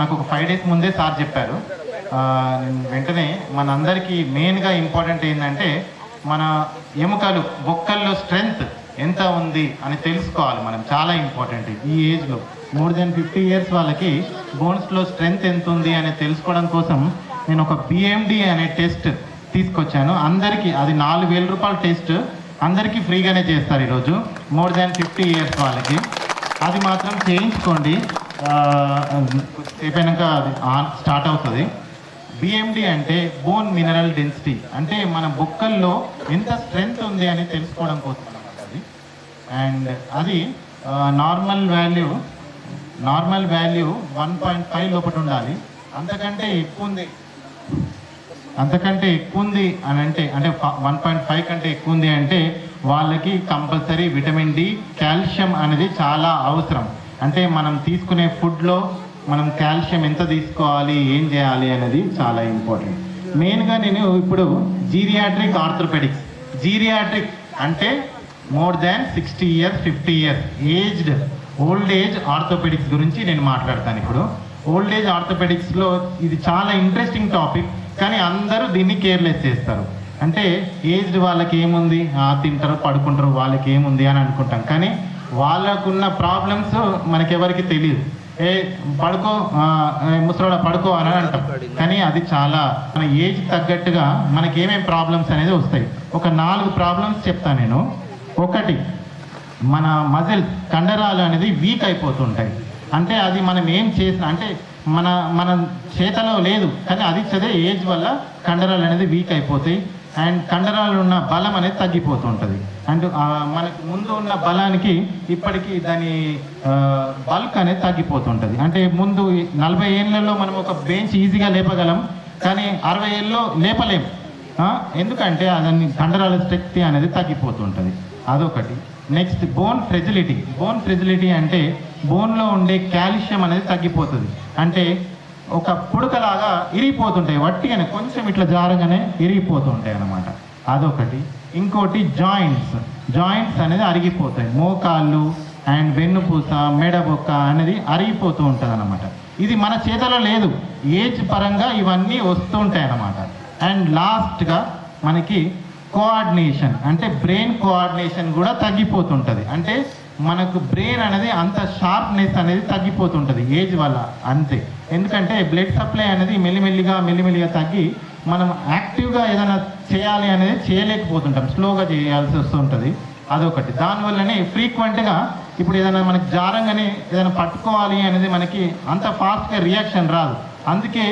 నాకు ఒక 5 days ముందే సార్ చెప్పారు. వెంటనే మనందరికీ మెయిన్గా ఇంపార్టెంట్ ఏంటంటే మన ఎముకలు బొక్కల్లో స్ట్రెంగ్త్ ఎంత ఉంది అని తెలుసుకోవాలి మనం, చాలా ఇంపార్టెంట్. ఈ ఏజ్లో more than 50 years వాళ్ళకి బోన్స్లో స్ట్రెంగ్త్ ఎంత ఉంది అని తెలుసుకోవడం కోసం నేను ఒక BMD అనే టెస్ట్ తీసుకొచ్చాను. అందరికీ అది 4,000 రూపాయల టెస్ట్, అందరికీ ఫ్రీగానే చేస్తారు ఈరోజు more than 50 years వాళ్ళకి. అది మాత్రం చేయించుకోండి, అయిపోయాక అది స్టార్ట్ అవుతుంది. BMD అంటే బోన్ మినరల్ డెన్సిటీ, అంటే మన బొక్కల్లో ఎంత స్ట్రెంగ్త్ ఉంది అని తెలుసుకోవడం కోసం అన్నమాట అది. అండ్ అది నార్మల్ వాల్యూ 1.5 లోపల ఉండాలి. అంతకంటే ఎక్కువ ఉంది అని అంటే 1.5 కంటే ఎక్కువ ఉంది అంటే వాళ్ళకి కంపల్సరీ విటమిన్ D, కాల్షియం అనేది చాలా అవసరం. అంటే మనం తీసుకునే ఫుడ్లో మనం కాల్షియం ఎంత తీసుకోవాలి, ఏం చేయాలి అనేది చాలా ఇంపార్టెంట్. మెయిన్గా నేను ఇప్పుడు జీరియాట్రిక్ ఆర్థోపెడిక్స్, జీరియాట్రిక్ అంటే more than 60 years 50 years old age orthopaedics గురించి నేను మాట్లాడతాను. ఇప్పుడు ఓల్డ్ ఏజ్ ఆర్థోపెడిక్స్లో ఇది చాలా ఇంట్రెస్టింగ్ టాపిక్, కానీ అందరూ దీన్ని కేర్లెస్ చేస్తారు. అంటే ఏజ్డ్ వాళ్ళకి ఏముంది, తింటారు పడుకుంటారు, వాళ్ళకి ఏముంది అని అనుకుంటాం, కానీ వాళ్ళకున్న ప్రాబ్లమ్స్ మనకెవరికి తెలియదు. పడుకో ముసలోడ పడుకో అని అంటాం, కానీ అది చాలా మన ఏజ్ తగ్గట్టుగా మనకి ఏమేమి ప్రాబ్లమ్స్ అనేది వస్తాయి. ఒక 4 ప్రాబ్లమ్స్ చెప్తాను నేను. ఒకటి, మన మజిల్స్ కండరాలు అనేది వీక్ అయిపోతుంటాయి. అంటే అది మనం ఏం చేసినా అంటే మన చేతలో లేదు, కానీ అది చదివే ఏజ్ వల్ల కండరాలు అనేది వీక్ అయిపోతాయి. అండ్ కండరాలు ఉన్న బలం అనేది తగ్గిపోతుంటుంది. అండ్ మనకు ముందు ఉన్న బలానికి ఇప్పటికీ దాని బల్క్ అనేది తగ్గిపోతుంటుంది. అంటే ముందు 40 ఏళ్ళలో మనం ఒక బెంచ్ ఈజీగా లేపగలం, కానీ 60 ఏళ్ళలో లేపలేం. ఎందుకంటే అదని కండరాల శక్తి అనేది తగ్గిపోతుంటుంది. అదొకటి. Next bone fragility. Bone fragility అంటే బోన్లో ఉండే కాల్షియం అనేది తగ్గిపోతుంది. అంటే ఒక పుడకలాగా ఇరిగిపోతుంటాయి, వట్టిగానే కొంచెం ఇట్లా జారగానే ఇరిగిపోతుంటాయి అన్నమాట. అదొకటి. ఇంకోటి జాయింట్స్ అనేది అరిగిపోతాయి. మోకాళ్ళు అండ్ వెన్నుపూస, మెడబొక్క అనేది అరిగిపోతూ ఉంటుంది అన్నమాట. ఇది మన చేతిలో లేదు, ఏజ్ పరంగా ఇవన్నీ వస్తూ ఉంటాయి అన్నమాట. అండ్ లాస్ట్గా మనకి కోఆర్డినేషన్, అంటే బ్రెయిన్ కోఆర్డినేషన్ కూడా తగ్గిపోతుంటుంది. అంటే మనకు బ్రెయిన్ అనేది అంత షార్ప్నెస్ అనేది తగ్గిపోతుంటుంది ఏజ్ వల్ల అంతే. ఎందుకంటే బ్లడ్ సప్లై అనేది మెల్లిమెల్లిగా తగ్గి మనం యాక్టివ్గా ఏదైనా చేయాలి అనేది చేయలేకపోతుంటాం, స్లోగా చేయాల్సి వస్తుంటుంది. అదొకటి. దానివల్లనే ఫ్రీక్వెంట్గా ఇప్పుడు ఏదైనా మనకి జారంగానే ఏదైనా పట్టుకోవాలి అనేది మనకి అంత ఫాస్ట్గా రియాక్షన్ రాదు. అందుకే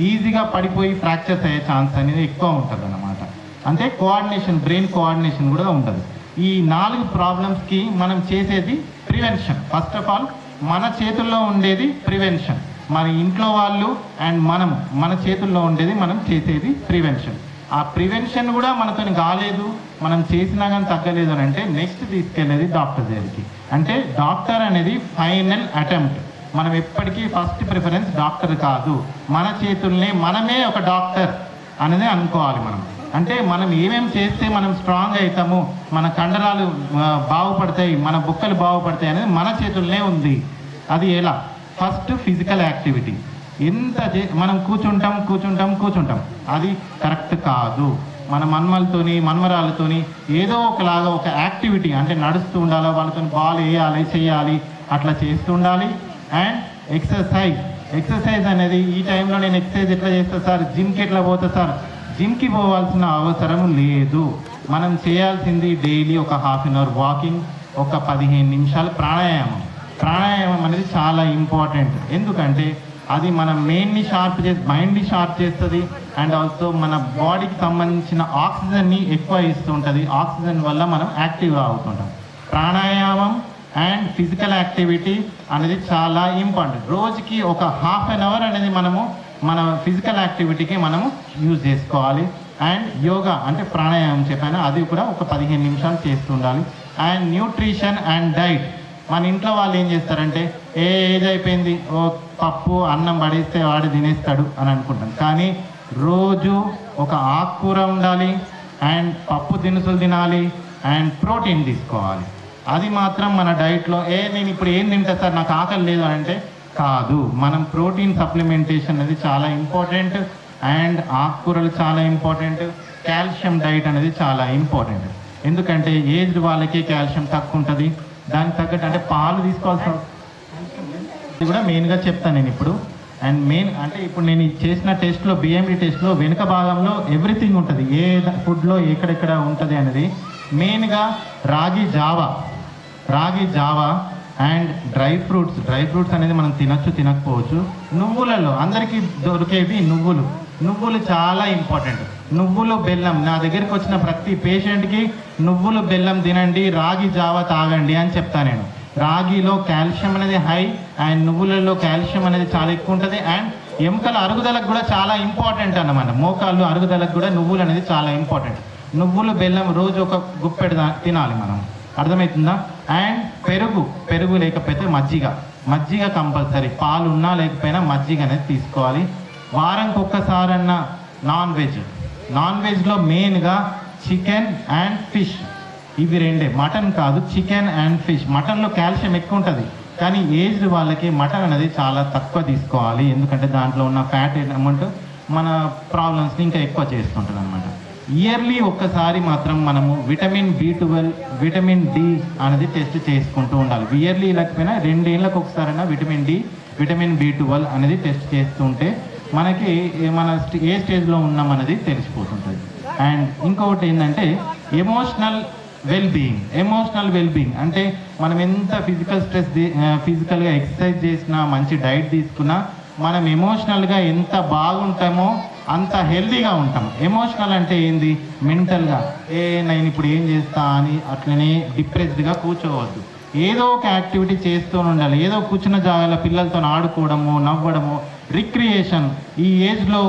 ఈజీగా పడిపోయి ఫ్రాక్చర్స్ అయ్యే ఛాన్స్ అనేది ఎక్కువ ఉంటుంది అన్నమాట. అంటే కోఆర్డినేషన్, బ్రెయిన్ కోఆర్డినేషన్ కూడా ఉంటుంది. ఈ 4 ప్రాబ్లమ్స్కి మనం చేసేది ప్రివెన్షన్. ఫస్ట్ ఆఫ్ ఆల్ మన చేతుల్లో ఉండేది ప్రివెన్షన్. మన ఇంట్లో వాళ్ళు అండ్ మన చేతుల్లో ఉండేది మనం చేసేది ప్రివెన్షన్. ఆ ప్రివెన్షన్ కూడా మనతో కాలేదు, మనం చేసినా కానీ తగ్గలేదు అని అంటే నెక్స్ట్ తీసుకెళ్ళేది డాక్టర్ దగ్గరికి. అంటే డాక్టర్ అనేది ఫైనల్ అటెంప్ట్. మనం ఎప్పటికీ ఫస్ట్ ప్రిఫరెన్స్ డాక్టర్ కాదు, మన చేతుల్నే మనమే ఒక డాక్టర్ అనేది అనుకోవాలి మనం. అంటే మనం ఏమేమి చేస్తే మనం స్ట్రాంగ్ అవుతాము, మన కండరాలు బాగుపడతాయి, మన బుక్కలు బాగుపడతాయి అనేది మన చేతుల్నే ఉంది. అది ఎలా? First physical activity. ఎంత మనం కూర్చుంటాం అది కరెక్ట్ కాదు. మన మన్మరాలతోని ఏదో ఒకలాగా ఒక యాక్టివిటీ, అంటే నడుస్తూ ఉండాలి, వాళ్ళతో బాల్ వేయాలి, చేయాలి, అట్లా చేస్తూ ఉండాలి. అండ్ ఎక్సర్సైజ్ అనేది ఈ టైంలో నేను ఎక్సర్సైజ్ ఎట్లా చేస్తా సార్, జిమ్కి ఎట్లా పోతా సార్, జిమ్కి పోవాల్సిన అవసరం లేదు. మనం చేయాల్సింది డైలీ ఒక హాఫ్ అన్ అవర్ వాకింగ్, ఒక 15 నిమిషాలు ప్రాణాయామం అనేది చాలా ఇంపార్టెంట్. ఎందుకంటే అది మన మైండ్ని షార్ప్ చేస్తుంది. అండ్ ఆల్సో మన బాడీకి సంబంధించిన ఆక్సిజన్ని ఎక్కువ ఇస్తుంటుంది. ఆక్సిజన్ వల్ల మనం యాక్టివ్గా అవుతుంటాం. ప్రాణాయామం అండ్ ఫిజికల్ యాక్టివిటీ అనేది చాలా ఇంపార్టెంట్. రోజుకి ఒక హాఫ్ అన్ అవర్ అనేది మన ఫిజికల్ యాక్టివిటీకి మనము యూజ్ చేసుకోవాలి. అండ్ యోగా అంటే ప్రాణాయామం చెప్పాను, అది కూడా ఒక 15 నిమిషాలు చేస్తుండాలి. And nutrition and diet. మన ఇంట్లో వాళ్ళు ఏం చేస్తారంటే ఏజ్ అయిపోయింది, ఓ పప్పు అన్నం పడేస్తే వాడు తినేస్తాడు అని అనుకుంటాం. కానీ రోజు ఒక ఆకుకూర ఉండాలి, అండ్ పప్పు దినుసులు తినాలి, అండ్ ప్రోటీన్ తీసుకోవాలి. అది మాత్రం మన డైట్లో నేను ఇప్పుడు ఏం తింటా సార్, నాకు ఆకలి లేదు అని అంటే కాదు. మనం ప్రోటీన్ సప్లిమెంటేషన్ అనేది చాలా ఇంపార్టెంట్. అండ్ ఆకుకూరలు చాలా ఇంపార్టెంట్. కాల్షియం డైట్ అనేది చాలా ఇంపార్టెంట్. ఎందుకంటే ఏజ్డ్ వాళ్ళకి కాల్షియం తక్కువ ఉంటుంది. దానికి తగ్గట్టు అంటే పాలు తీసుకోవాల్సిన ఇది కూడా మెయిన్గా చెప్తాను నేను ఇప్పుడు. అండ్ మెయిన్ అంటే ఇప్పుడు నేను చేసిన టెస్ట్లో, బిఎండి టెస్ట్లో వెనుక భాగంలో ఎవ్రీథింగ్ ఉంటుంది, ఏ ఫుడ్లో ఎక్కడెక్కడ ఉంటుంది అనేది. మెయిన్గా రాగి జావా అండ్ డ్రై ఫ్రూట్స్ అనేది మనం తినచ్చు, తినకపోవచ్చు. నువ్వులలో అందరికీ దొరికేవి నువ్వులు చాలా ఇంపార్టెంట్. నువ్వులు బెల్లం, నా దగ్గరికి వచ్చిన ప్రతి పేషెంట్కి నువ్వులు బెల్లం తినండి, రాగి జావ తాగండి అని చెప్తాను నేను. రాగిలో కాల్షియం అనేది హై, అండ్ నువ్వులలో కాల్షియం అనేది చాలా ఎక్కువ ఉంటుంది. అండ్ ఎముకల అరుగుదలకు కూడా చాలా ఇంపార్టెంట్ అన్నమాట. మోకాళ్ళు అరుగుదలకు కూడా నువ్వులు అనేది చాలా ఇంపార్టెంట్. నువ్వులు బెల్లం రోజు ఒక గుప్పెడు తినాలి మనం, అర్థమవుతుందా? అండ్ పెరుగు లేకపోతే మజ్జిగ కంపల్సరీ. పాలు ఉన్నా లేకపోయినా మజ్జిగ అనేది తీసుకోవాలి. వారానికి ఒక్కసారన్నా నాన్ వెజ్లో మెయిన్గా చికెన్ అండ్ ఫిష్, ఇవి రెండే. మటన్ కాదు, చికెన్ అండ్ ఫిష్. మటన్లో కాల్షియం ఎక్కువ ఉంటుంది, కానీ ఏజ్డ్ వాళ్ళకి మటన్ అనేది చాలా తక్కువ తీసుకోవాలి. ఎందుకంటే దాంట్లో ఉన్న ఫ్యాట్ అమౌంట్ మన ప్రాబ్లమ్స్ని ఇంకా ఎక్కువ చేస్తుంటుంది అనమాట. ఇయర్లీ ఒక్కసారి మాత్రం మనము విటమిన్ B12, విటమిన్ D అనేది టెస్ట్ చేసుకుంటూ ఉండాలి. ఇయర్లీ లేకపోయినా 2 ఏళ్ళకు ఒకసారైనా విటమిన్ D, విటమిన్ B12 అనేది టెస్ట్ చేస్తుంటే మనకి మన ఏ స్టేజ్లో ఉన్నాం అనేది తెలిసిపోతుంటుంది. అండ్ ఇంకొకటి ఏంటంటే ఎమోషనల్ వెల్ బీయింగ్ అంటే మనం ఎంత ఫిజికల్గా ఎక్సర్సైజ్ చేసినా, మంచి డైట్ తీసుకున్నా, మనం ఎమోషనల్గా ఎంత బాగుంటామో అంత హెల్తీగా ఉంటాం. ఎమోషనల్ అంటే ఏంది? మెంటల్గా నేను ఇప్పుడు ఏం చేస్తా అని అట్లనే డిప్రెస్డ్గా కూర్చోవద్దు. ఏదో ఒక యాక్టివిటీ చేస్తూ ఉండాలి. ఏదో కూర్చున్న జాగాలో పిల్లలతో ఆడుకోవడము, నవ్వడము, రిక్రియేషన్. ఈ ఏజ్లో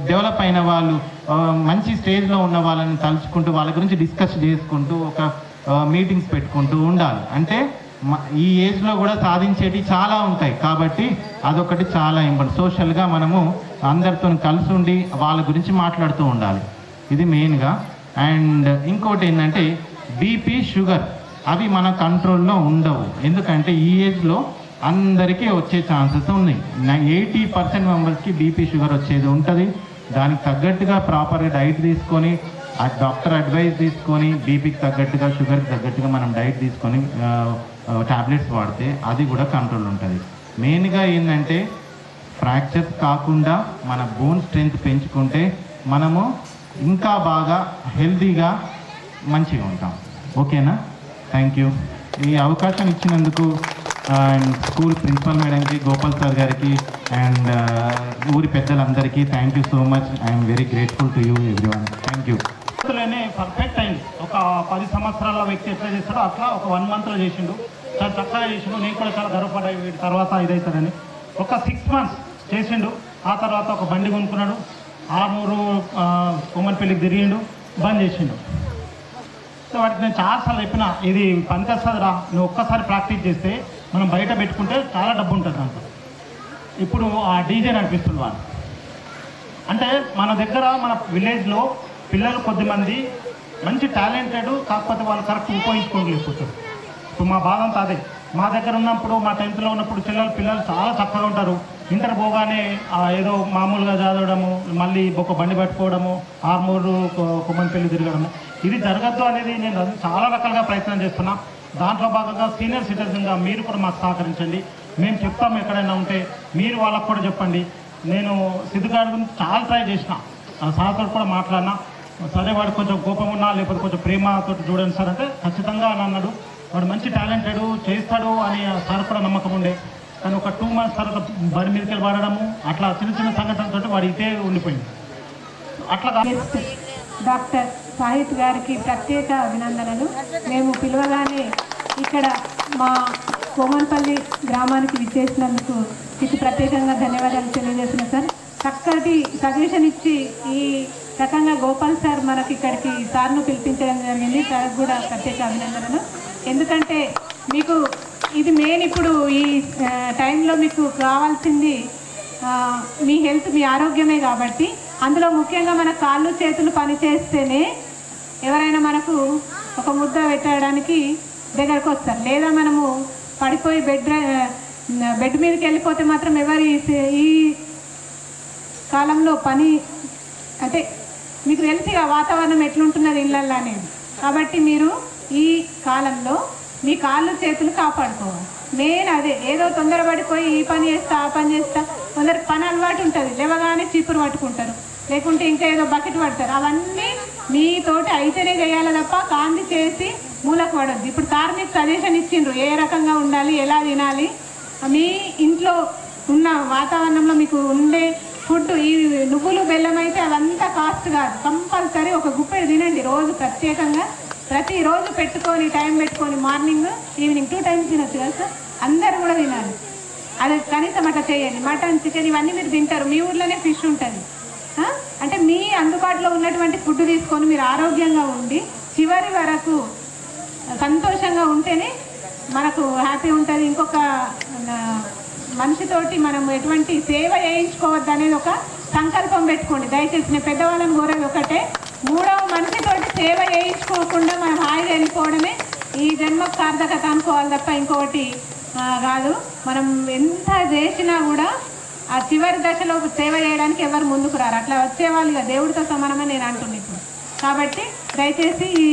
డెవలప్ అయిన వాళ్ళు, మంచి స్టేజ్లో ఉన్న వాళ్ళని తలుచుకుంటూ వాళ్ళ గురించి డిస్కస్ చేసుకుంటూ ఒక మీటింగ్స్ పెట్టుకుంటూ ఉండాలి. అంటే ఈ ఏజ్లో కూడా సాధించేవి చాలా ఉంటాయి కాబట్టి అదొకటి చాలా ఇంపార్టెంట్. సోషల్గా మనము అందరితో కలిసి ఉండి వాళ్ళ గురించి మాట్లాడుతూ ఉండాలి, ఇది మెయిన్గా. అండ్ ఇంకోటి ఏంటంటే బీపీ, షుగర్ అవి మన కంట్రోల్లో ఉండవు. ఎందుకంటే ఈ ఏజ్లో అందరికీ వచ్చే ఛాన్సెస్ ఉన్నాయి. 80% మెంబర్స్కి బీపీ, షుగర్ వచ్చేది ఉంటుంది. దానికి తగ్గట్టుగా ప్రాపర్గా డైట్ తీసుకొని, డాక్టర్ అడ్వైస్ తీసుకొని, బీపీకి తగ్గట్టుగా, షుగర్కి తగ్గట్టుగా మనం డైట్ తీసుకొని టాబ్లెట్స్ వాడితే అది కూడా కంట్రోల్ ఉంటుంది. మెయిన్గా ఏంటంటే ఫ్రాక్చర్స్ కాకుండా మన బోన్ స్ట్రెంగ్త్ పెంచుకుంటే మనము ఇంకా బాగా హెల్తీగా మంచిగా ఉంటాం. ఓకేనా? Thank you. ఈ అవకాశం ఇచ్చినందుకు అండ్ స్కూల్ ప్రిన్సిపల్ మేడంకి, గోపాల్ సార్ గారికి అండ్ ఊరి పెద్దలందరికీ thank you so much. I'm very grateful to you everyone. Thank you. Perfect అయింది. ఒక 10 సంవత్సరాల వ్యక్తి ఎట్లా చేస్తాడో అట్లా ఒక 1 మంత్లో చేసిండు. చాలా చక్కగా చేసిండు. నేను కూడా చాలా గర్వపడ్డా వీటి తర్వాత ఇదవుతుందని. ఒక 6 మంత్స్ చేసిండు. ఆ తర్వాత ఒక బండి కొనుక్కున్నాడు. 6 కొమ్మన్పల్లికి తిరిగిండు, బంద్ చేసిండు. సో వాటికి నేను చాలాసార్లు చెప్పిన, ఇది పనికొస్తుందిరా, నువ్వు ఒక్కసారి ప్రాక్టీస్ చేస్తే మనం బయట పెట్టుకుంటే చాలా డబ్బు ఉంటుంది దాంట్లో. ఇప్పుడు ఆ డీజే నడిపిస్తుంది వాళ్ళు. అంటే మన దగ్గర మన విలేజ్లో పిల్లలు కొద్దిమంది మంచి టాలెంటెడ్, కాకపోతే వాళ్ళు కరెక్ట్ ఉపయోగించుకోలేకపోతారు. ఇప్పుడు మా బాధ అంతా అదే. మా దగ్గర ఉన్నప్పుడు, మా 10th ఉన్నప్పుడు పిల్లలు చాలా చక్కగా ఉంటారు. ఇంటర్ పోగానే ఏదో మామూలుగా చదవడము, మళ్ళీ ఒక బండి పట్టుకోవడము, 6 కొమ్మన్పల్లి తిరగడము, ఇది జరగద్దు అనేది నేను చాలా రకాలుగా ప్రయత్నం చేస్తున్నా. దాంట్లో భాగంగా సీనియర్ సిటిజన్గా మీరు కూడా మాకు సహకరించండి. మేము చెప్తాము, ఎక్కడైనా ఉంటే మీరు వాళ్ళకు కూడా చెప్పండి. నేను సిద్ధుగాడి గురించి చాలా ట్రై చేసిన, సార్తో కూడా మాట్లాడినా. సరే వాడు కొంచెం కోపం ఉన్నా, లేకపోతే కొంచెం ప్రేమతో చూడండి సార్ అంటే ఖచ్చితంగా అని అన్నాడు. వాడు మంచి టాలెంటెడ్, చేస్తాడు అని సార్ కూడా నమ్మకం ఉండే. కానీ ఒక 2 మంత్స్ తర్వాత బడి మీదకి వెళ్ళి వాడడము, అట్లా చిన్న చిన్న సంఘటనలతో వాడు ఇదే ఉండిపోయింది. అట్లా డాక్టర్ సాహిత్ గారికి ప్రత్యేక అభినందనలు. మేము పిలవగానే ఇక్కడ మా కోమన్పల్లి గ్రామానికి విచ్చేసినందుకు మీకు ప్రత్యేకంగా ధన్యవాదాలు తెలియజేస్తున్నాను సార్. చక్కటి సజెషన్ ఇచ్చి ఈ రకంగా గోపాల్ సార్ మనకి ఇక్కడికి సార్ను పిలిపించడం జరిగింది. సార్ కూడా ప్రత్యేక అభినందనలు. ఎందుకంటే మీకు ఇది మెయిన్. ఇప్పుడు ఈ టైంలో మీకు కావాల్సింది మీ హెల్త్, మీ ఆరోగ్యమే. కాబట్టి అందులో ముఖ్యంగా మన కాళ్ళు చేతులు పనిచేస్తేనే ఎవరైనా మనకు ఒక ముద్ద పెట్టడానికి దగ్గరకు వస్తారు. లేదా మనము పడిపోయి బెడ్ మీదకి వెళ్ళిపోతే మాత్రం ఎవరి ఈ కాలంలో పని అంటే మీకు తెలిసిగా వాతావరణం ఎట్లుంటున్నది ఇళ్ళల్లో అనేది. కాబట్టి మీరు ఈ కాలంలో మీ కాళ్ళు చేతులు కాపాడుకోవాలి. మెయిన్ అదే. ఏదో తొందరపడిపోయి ఈ పని చేస్తా, ఆ పని చేస్తా, కొందరికి పని అలవాటు ఉంటుంది, లేవగానే చీపురు పట్టుకుంటారు, లేకుంటే ఇంకా ఏదో బకెట్ పడతారు. అవన్నీ మీతోటి అయితేనే చేయాలి తప్ప కాంతి చేసి మూలకు పడద్దు. ఇప్పుడు సార్ మీకు సజెషన్ ఇచ్చిండ్రు ఏ రకంగా ఉండాలి, ఎలా తినాలి. మీ ఇంట్లో ఉన్న వాతావరణంలో మీకు ఉండే ఫుడ్, ఈ నువ్వులు బెల్లం అయితే అవంతా కాస్ట్ కాదు. కంపల్సరీ ఒక గుప్పెడు తినండి రోజు. ప్రత్యేకంగా ప్రతిరోజు పెట్టుకొని, టైం పెట్టుకొని, మార్నింగ్ ఈవినింగ్ 2 times తినొచ్చు కదా సార్. అందరూ కూడా తినాలి. అది కనీసం అట్లా చేయండి. మటన్, చికెన్ ఇవన్నీ మీరు తింటారు. మీ ఊర్లోనే ఫిష్ ఉంటుంది. అంటే మీ అందుబాటులో ఉన్నటువంటి ఫుడ్ తీసుకొని మీరు ఆరోగ్యంగా ఉండి చివరి వరకు సంతోషంగా ఉంటేనే మనకు హ్యాపీ ఉంటుంది. ఇంకొక మనిషితోటి మనం ఎటువంటి సేవ చేయించుకోవద్దు అనేది ఒక సంకల్పం పెట్టుకోండి దయచేసి. నేను పెద్దవాళ్ళని కోరేది ఒకటే, 3వ మనిషితోటి సేవ చేయించుకోకుండా మనం హాయిగా వెళ్ళిపోవడమే ఈ జన్మ సార్థకత అనుకోవాలి తప్ప ఇంకొకటి కాదు. మనం ఎంత చేసినా కూడా ఆ చివరి దశలో సేవ చేయడానికి ఎవరు ముందుకు రారు. అట్లా వచ్చేవాళ్ళుగా దేవుడితో సమానమని నేను అంటున్నాను ఇప్పుడు. కాబట్టి దయచేసి ఈ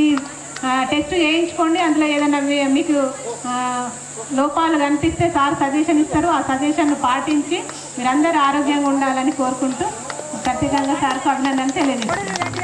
టెస్ట్ చేయించుకోండి. అందులో ఏదైనా మీకు లోపాలు కనిపిస్తే సార్ సజెషన్ ఇస్తారు. ఆ సజెషన్ను పాటించి మీరందరూ ఆరోగ్యంగా ఉండాలని కోరుకుంటూ ప్రత్యేకంగా సార్కు అభినందనలు తెలియజేస్తున్నాను.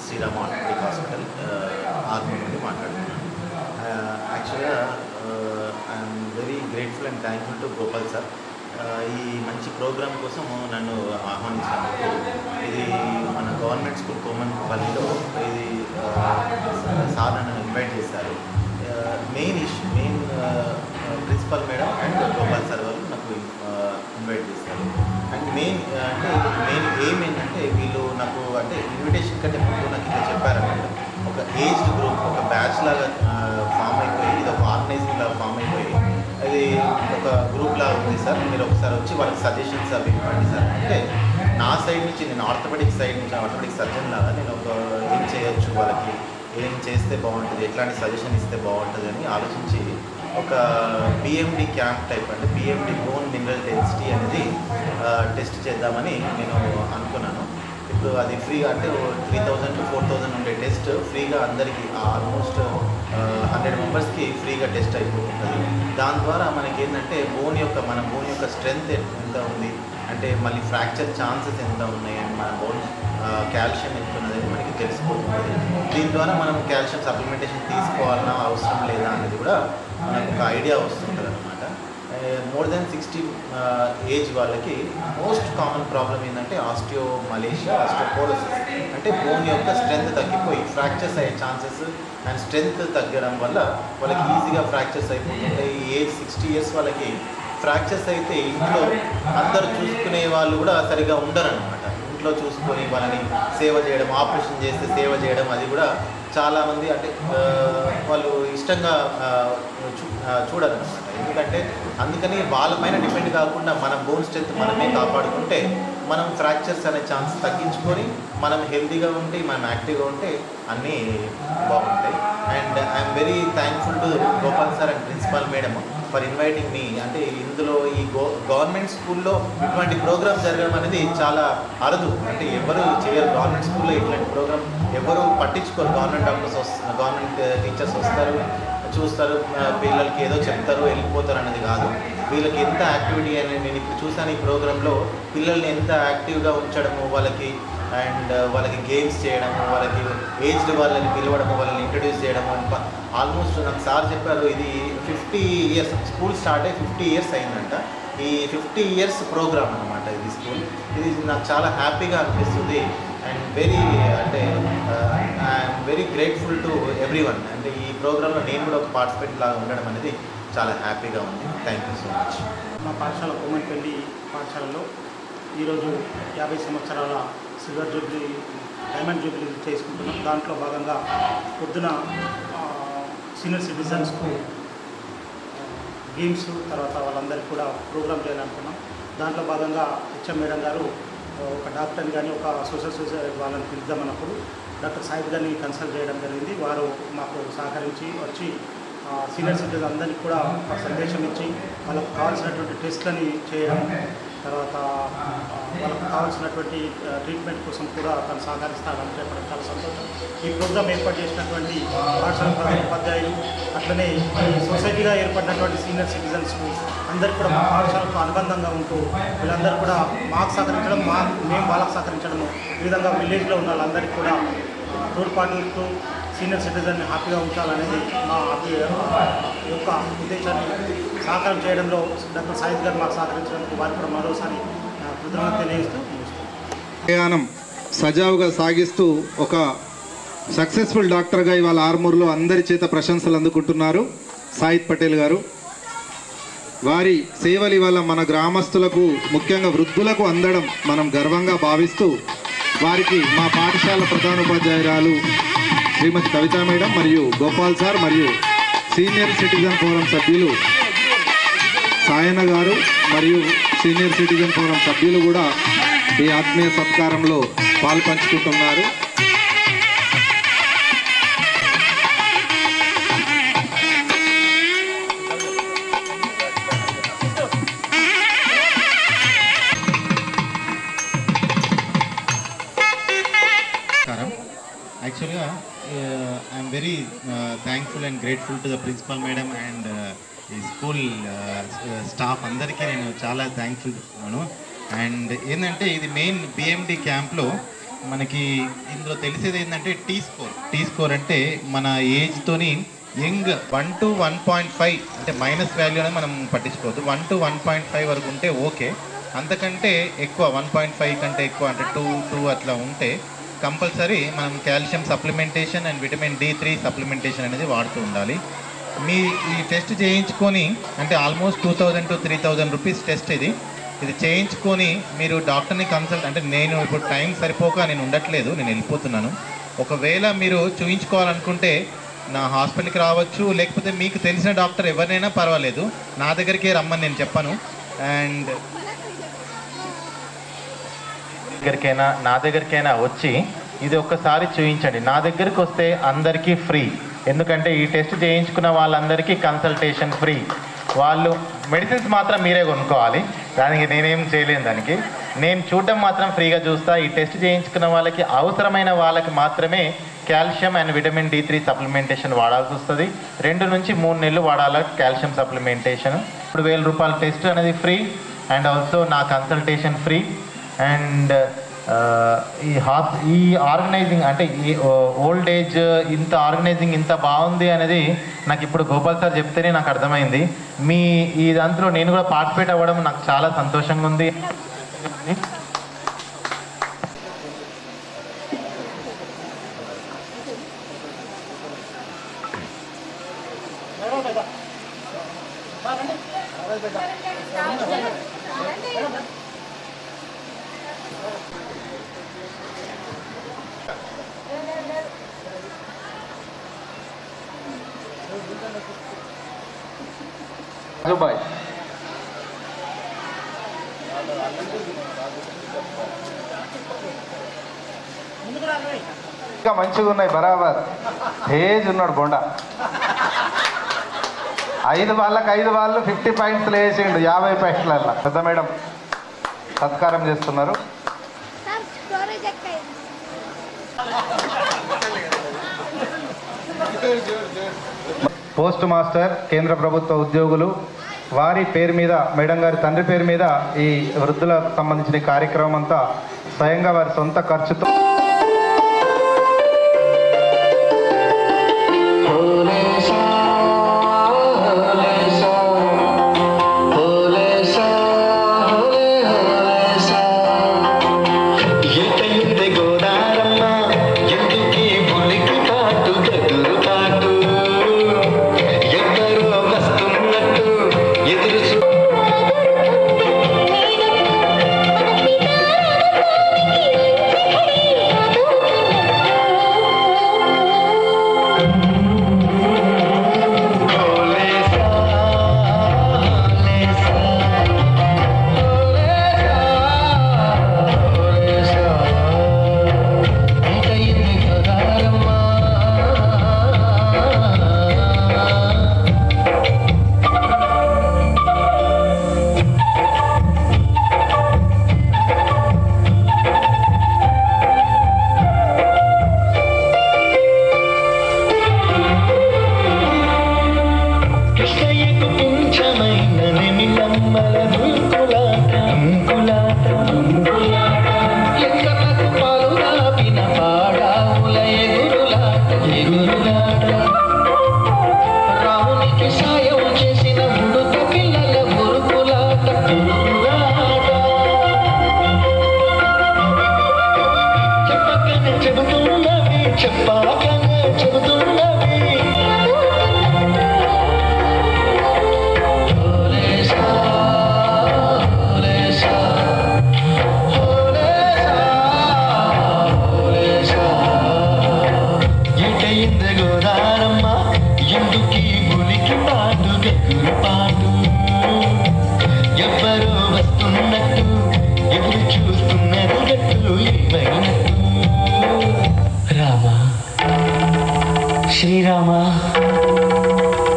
శ్రీరామ్ ఆర్థోపెడిక్ హాస్పిటల్ ఆర్మూర్ నుండి మాట్లాడుతున్నాను. యాక్చువల్గా I'm very grateful and thankful to Gopal sir. ఈ మంచి ప్రోగ్రామ్ కోసం నన్ను ఆహ్వానించినందుకు. ఇది మన గవర్నమెంట్ స్కూల్ కోమన్పల్లిలో ఇది సార్ నన్ను ఇన్వైట్ చేశారు. Main principal madam and Gopal sir వాళ్ళు నాకు ఇన్వైట్ చేశారు. అండ్ మెయిన్ ఎయిమ్ ఏంటంటే వీళ్ళు నాకు అంటే ఇన్విటేషన్ కంటే ముందు నాకు ఇలా చెప్పారన్నమాట. ఒక ఏజ్డ్ గ్రూప్, ఒక బ్యాచ్ లాగా ఫామ్ అయిపోయి, ఇది ఒక ఆర్గనైజింగ్ లాగా ఫామ్ అయిపోయి, అది ఒక గ్రూప్ లాగా ఉంది సార్, మీరు ఒకసారి వచ్చి వాళ్ళకి సజెషన్స్ అవి ఇవ్వండి సార్ అంటే, నా సైడ్ నుంచి నేను ఆర్థోపెడిక్ సైడ్ నుంచి ఆర్థోపెడిక్ సర్జన్ లాగా నేను ఒక ఏం చేయొచ్చు, వాళ్ళకి ఏం చేస్తే బాగుంటుంది, ఎట్లాంటి సజెషన్ ఇస్తే బాగుంటుంది అని ఆలోచించి ఒక పిఎండి క్యాంప్ టైప్ అంటే పిఎండి బోన్ మినరల్ డెన్సిటీ అనేది టెస్ట్ చేద్దామని నేను అనుకున్నాను. ఇప్పుడు అది ఫ్రీగా అంటే 3000 to 4000 ఉండే టెస్ట్ ఫ్రీగా అందరికీ ఆల్మోస్ట్ 100 మెంబర్స్కి ఫ్రీగా టెస్ట్ అయిపోతుంది. దాని ద్వారా మనకి ఏంటంటే మన బోన్ యొక్క స్ట్రెంగ్త్ ఎంత ఉంది అంటే మళ్ళీ ఫ్రాక్చర్ ఛాన్సెస్ ఎంత ఉన్నాయి అండ్ మన బోన్ కాల్షియం ఎంత ఉన్నదని మనకి తెలిసిపోతుంది. దీని ద్వారా మనం కాల్షియం సప్లిమెంటేషన్ తీసుకోవాలన్నా అవసరం లేదా అనేది కూడా మనకు ఒక ఐడియా వస్తుంటుంది అనమాట. మోర్ దెన్ 60 ఏజ్ వాళ్ళకి మోస్ట్ కామన్ ప్రాబ్లం ఏంటంటే ఆస్టియోమలేషియా, ఆస్టియోపోరోసిస్ అంటే బోన్ యొక్క స్ట్రెంగ్త్ తగ్గిపోయి ఫ్రాక్చర్స్ అయ్యే ఛాన్సెస్ అండ్ స్ట్రెంగ్త్ తగ్గడం వల్ల వాళ్ళకి ఈజీగా ఫ్రాక్చర్స్ అయిపోతుంటాయి. ఈ ఏజ్ 60 years వాళ్ళకి ఫ్రాక్చర్స్ అయితే ఇంట్లో అందరు చూసుకునే వాళ్ళు కూడా సరిగా ఉండరన్నమాట. ఇంట్లో చూసుకొని వాళ్ళని సేవ చేయడం, ఆపరేషన్ చేస్తే సేవ చేయడం అది కూడా చాలామంది అంటే వాళ్ళు ఇష్టంగా చూడరన్నమాట. ఎందుకంటే అందుకని వాళ్ళపైన డిపెండ్ కాకుండా మన బోన్ స్ట్రెంత్ మనమే కాపాడుకుంటే మనం ఫ్రాక్చర్స్ అనే ఛాన్స్ తగ్గించుకొని మనం హెల్తీగా ఉంటే, మనం యాక్టివ్గా ఉంటే అన్నీ బాగుంటాయి. And I'm very thankful to Gopal sir and principal madam for inviting me. అంటే ఇందులో ఈ గవర్నమెంట్ స్కూల్లో ఇటువంటి ప్రోగ్రామ్ జరగడం అనేది చాలా అరుదు. అంటే ఎవరు చేయరు గవర్నమెంట్ స్కూల్లో ఇట్లాంటి ప్రోగ్రామ్, ఎవరు పట్టించుకోరు. గవర్నమెంట్ డాక్టర్స్ గవర్నమెంట్ టీచర్స్ వస్తారు, చూస్తారు, పిల్లలకి ఏదో చెప్తారు, వెళ్ళిపోతారు అనేది కాదు. వీళ్ళకి ఎంత యాక్టివిటీ అని నేను ఇప్పుడు చూసాను ఈ ప్రోగ్రాంలో, పిల్లల్ని ఎంత యాక్టివ్గా ఉంచడము, వాళ్ళకి గేమ్స్ చేయడము, వాళ్ళకి ఏజ్డ్ వాళ్ళని పిలవడము, వాళ్ళని ఇంట్రడ్యూస్ చేయడము. ఆల్మోస్ట్ నాకు సార్ చెప్పారు ఇది 50 years స్కూల్ స్టార్ట్ అయ్యి 50 years అయిందంట. ఈ 50 years ప్రోగ్రామ్ అనమాట ఇది స్కూల్. ఇది నాకు చాలా హ్యాపీగా అనిపిస్తుంది and I'm very grateful to everyone. అంటే ఈ ప్రోగ్రాంలో నేను కూడా ఒక పార్టిసిపేట్ లాగా ఉండడం అనేది చాలా హ్యాపీగా ఉంది. Thank you so much. మా పాఠశాల కోమన్పల్లి పాఠశాలలో ఈరోజు 50 సంవత్సరాల సిల్వర్ జూబ్లీ, డైమండ్ జూబ్లీ చేసుకుంటున్నాం. దాంట్లో భాగంగా పొద్దున సీనియర్ సిటిజన్స్కు గేమ్స్, తర్వాత వాళ్ళందరికీ కూడా ప్రోగ్రామ్ చేయాలనుకున్నాం. దాంట్లో భాగంగా హెచ్ఎం మేడం గారు ఒక డాక్టర్ని కానీ ఒక సోషల్ వాళ్ళని పిలుద్దామన్నప్పుడు డాక్టర్ సాయిద్ గారిని కన్సల్ట్ చేయడం జరిగింది. వారు మాకు సహకరించి వచ్చి సీనియర్ సిటిజన్ అందరికీ కూడా ఒక సందేశం ఇచ్చి వాళ్ళకు కావాల్సినటువంటి టెస్ట్లని చేయడం, తర్వాత వాళ్ళకు కావాల్సినటువంటి ట్రీట్మెంట్ కోసం కూడా తను సహకరిస్తాడని చెప్పడం చాలా సంతోషం. ఈ ప్రోగ్రాం ఏర్పాటు చేసినటువంటి పాఠశాల ప్రధాన ఉపాధ్యాయులు, అట్లనే ఈ సొసైటీగా ఏర్పడినటువంటి సీనియర్ సిటిజన్స్ అందరికీ కూడా మా పాఠశాలకు అనుబంధంగా ఉంటూ వీళ్ళందరూ కూడా మాకు సహకరించడం, మేము వాళ్ళకు సహకరించడము, ఈ విధంగా విలేజ్లో ఉన్న వాళ్ళందరికీ కూడా తోడ్పాటుతో సీనియర్ సిటిజన్ని హ్యాపీగా ఉంచాలనేది మా యొక్క ఉద్దేశాన్ని సహకారం చేయడంలో డాక్టర్ సాయిద్ గారు మాకు సహకరించడానికి వారికి కూడా మరోసారి కృతజ్ఞత తెలియజేస్తూ ప్రయాణం సజావుగా సాగిస్తూ ఒక సక్సెస్ఫుల్ డాక్టర్గా ఇవాళ ఆర్మూర్లో అందరి చేత ప్రశంసలు అందుకుంటున్నారు సాయిద్ పటేల్ గారు. వారి సేవలు ఇవాళ మన గ్రామస్తులకు, ముఖ్యంగా వృద్ధులకు అందడం మనం గర్వంగా భావిస్తూ వారికి మా పాఠశాల ప్రధానోపాధ్యాయురాలు శ్రీమతి కవిత మేడం మరియు గోపాల్ సార్ మరియు సీనియర్ సిటిజన్ ఫోరం సభ్యులు సాయన గారు మరియు సీనియర్ సిటిజన్ ఫోరం సభ్యులు కూడా ఈ ఆత్మీయ సత్కారంలో పాల్పంచుకుంటున్నారు. యాక్చువల్గా I'm very thankful and grateful to the principal madam and ఈ స్కూల్ స్టాఫ్ అందరికీ నేను చాలా థ్యాంక్ఫుల్ ఉన్నాను. అండ్ ఏంటంటే ఇది మెయిన్ బిఎండి క్యాంప్లో మనకి ఇందులో తెలిసేది ఏంటంటే టీ స్కోర్ అంటే మన ఏజ్తోని యంగ్ 1 to 1.5 అంటే మైనస్ వాల్యూ అనేది మనం పట్టించుకోవద్దు. 1 to 1.5 వరకు ఉంటే ఓకే, అంతకంటే ఎక్కువ 1.5 కంటే ఎక్కువ అంటే 2 అట్లా ఉంటే కంపల్సరీ మనం calcium supplementation and vitamin D3 supplementation అనేది వాడుతూ ఉండాలి. మీ ఈ టెస్ట్ చేయించుకొని అంటే ఆల్మోస్ట్ 2000 to 3000 రూపీస్ టెస్ట్ ఇది చేయించుకొని మీరు డాక్టర్ని కన్సల్ట్ అంటే నేను ఇప్పుడు టైం సరిపోక నేను ఉండట్లేదు, నేను వెళ్ళిపోతున్నాను. ఒకవేళ మీరు చూయించుకోవాలనుకుంటే నా హాస్పిటల్కి రావచ్చు, లేకపోతే మీకు తెలిసిన డాక్టర్ ఎవరినైనా పర్వాలేదు, నా దగ్గరికే రమ్మని నేను చెప్పను. అండ్ నా దగ్గరికైనా వచ్చి ఇది ఒక్కసారి చూయించండి. నా దగ్గరికి వస్తే అందరికీ ఫ్రీ, ఎందుకంటే ఈ టెస్ట్ చేయించుకున్న వాళ్ళందరికీ కన్సల్టేషన్ ఫ్రీ. వాళ్ళు మెడిసిన్స్ మాత్రం మీరే కొనుక్కోవాలి, దానికి నేనేం చేయలేను. దానికి నేను చూడడం మాత్రం ఫ్రీగా చూస్తా. ఈ టెస్ట్ చేయించుకున్న వాళ్ళకి అవసరమైన వాళ్ళకి మాత్రమే calcium and vitamin D3 supplementation వాడాల్సి వస్తుంది. 2 నుంచి 3 నెలలు వాడాలి కాల్షియం సప్లిమెంటేషన్. 3000 రూపాయల టెస్ట్ అనేది ఫ్రీ అండ్ ఆల్సో నా కన్సల్టేషన్ ఫ్రీ. అండ్ ఈ ఆర్గనైజింగ్ అంటే ఈ ఓల్డ్ ఏజ్ ఇంత ఆర్గనైజింగ్ ఇంత బాగుంది అనేది నాకు ఇప్పుడు గోపాల్ సార్ చెప్తేనే నాకు అర్థమైంది. ఈ దాంట్లో నేను కూడా పార్టిసిపేట్ అవ్వడం నాకు చాలా సంతోషంగా ఉంది. బాయ్ ఇంకా మంచిగా ఉన్నాయి, బరాబర్ తేజ్ ఉన్నాడు బొండ. 5 బాళ్ళకి 5 బాళ్ళు 50 పాయింట్స్ వేసిండు, 50 పాయింట్ల. పెద్ద మేడం సత్కారం చేస్తున్నారు. పోస్ట్ మాస్టర్ కేంద్ర ప్రభుత్వ ఉద్యోగులు వారి పేరు మీద, మేడం గారి తండ్రి పేరు మీద ఈ వృద్ధులకు సంబంధించిన కార్యక్రమం అంతా స్వయంగా వారి సొంత ఖర్చుతో శ్రీరామ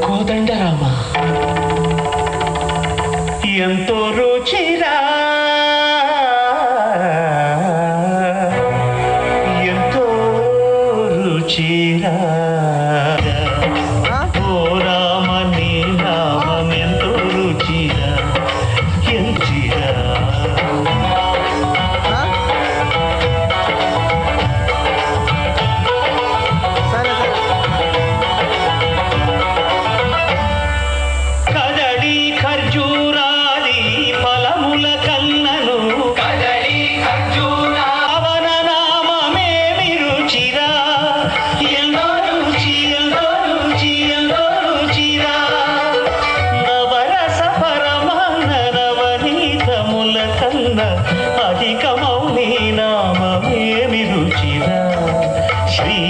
కోదండ రామ ఎంతో రుచిరా ఎంతో రుచిరా ఓ రామ నీ నామం ఎంతో రుచిరా ఎంచిరా